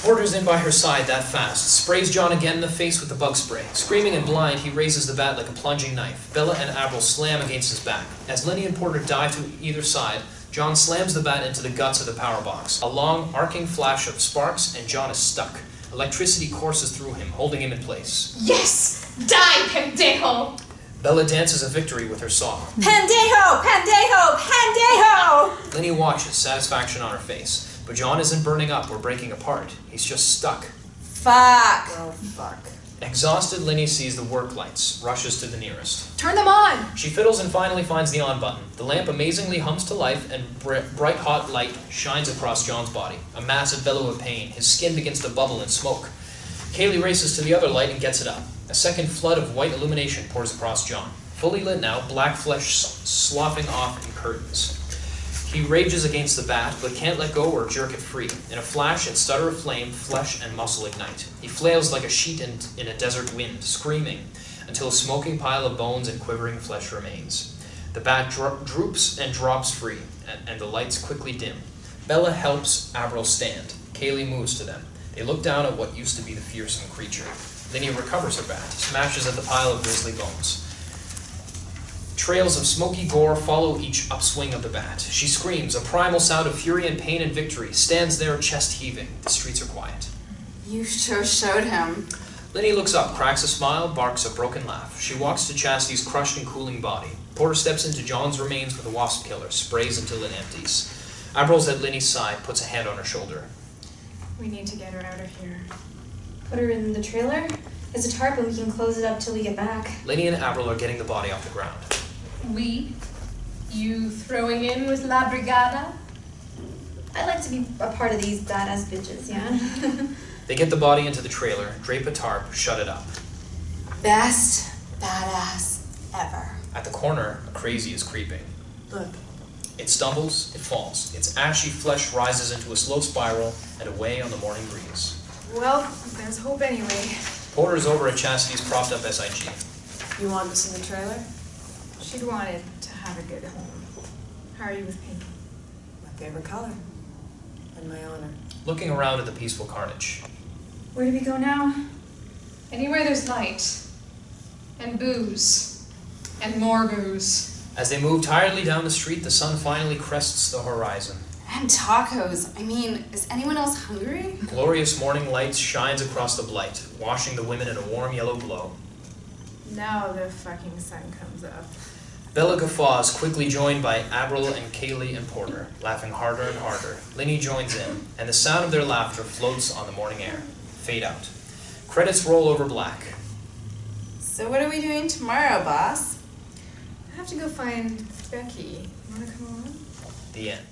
Porter's in by her side that fast, sprays John again in the face with the bug spray. Screaming and blind, he raises the bat like a plunging knife. Bella and Abril slam against his back. As Linnie and Porter dive to either side, John slams the bat into the guts of the power box. A long, arcing flash of sparks, and John is stuck. Electricity courses through him, holding him in place. Yes! Die, pendejo! Bella dances a victory with her saw. Pendejo! Pendejo! Pendejo! Linnie watches, satisfaction on her face. But John isn't burning up or breaking apart. He's just stuck. Fuck. Oh, fuck. Exhausted, Linnie sees the work lights, rushes to the nearest. Turn them on! She fiddles and finally finds the on button. The lamp amazingly hums to life, and bright hot light shines across John's body. A massive bellow of pain. His skin begins to bubble in smoke. Kaylie races to the other light and gets it up. A second flood of white illumination pours across John. Fully lit now, black flesh sloughing off in curtains. He rages against the bat, but can't let go or jerk it free. In a flash and stutter of flame, flesh and muscle ignite. He flails like a sheet in a desert wind, screaming, until a smoking pile of bones and quivering flesh remains. The bat droops and drops free, and the lights quickly dim. Bella helps Abril stand. Kaylie moves to them. They look down at what used to be the fearsome creature. Linnie recovers her bat, smashes at the pile of grisly bones. Trails of smoky gore follow each upswing of the bat. She screams, a primal sound of fury and pain and victory, stands there chest heaving. The streets are quiet. You sure showed him. Linnie looks up, cracks a smile, barks a broken laugh. She walks to Chassity's crushed and cooling body. Porter steps into John's remains with a wasp killer, sprays until it empties. Abril's at Linnie's side, puts a hand on her shoulder. We need to get her out of here. Put her in the trailer? There's a tarp and we can close it up till we get back. Linnie and Abril are getting the body off the ground. We? You throwing in with La Brigada? I'd like to be a part of these badass bitches, yeah? They get the body into the trailer, drape a tarp, shut it up. Best badass ever. At the corner, a crazy is creeping. Look. It stumbles, it falls. Its ashy flesh rises into a slow spiral and away on the morning breeze. Well, there's hope anyway. Porter's over at Chassity's propped up SIG. You want this in the trailer? She'd wanted to have a good home. How are you with pink? My favorite color. And my honor. Looking around at the peaceful carnage. Where do we go now? Anywhere there's light. And booze. And more booze. As they move tiredly down the street, the sun finally crests the horizon. And tacos. I mean, is anyone else hungry? Glorious morning light shines across the Blight, washing the women in a warm yellow glow. Now the fucking sun comes up. Bella guffaws, quickly joined by Abril and Kaylie and Porter, laughing harder and harder. Linnie joins in, and the sound of their laughter floats on the morning air. Fade out. Credits roll over black. So what are we doing tomorrow, boss? I have to go find Becky. You wanna come along? The end.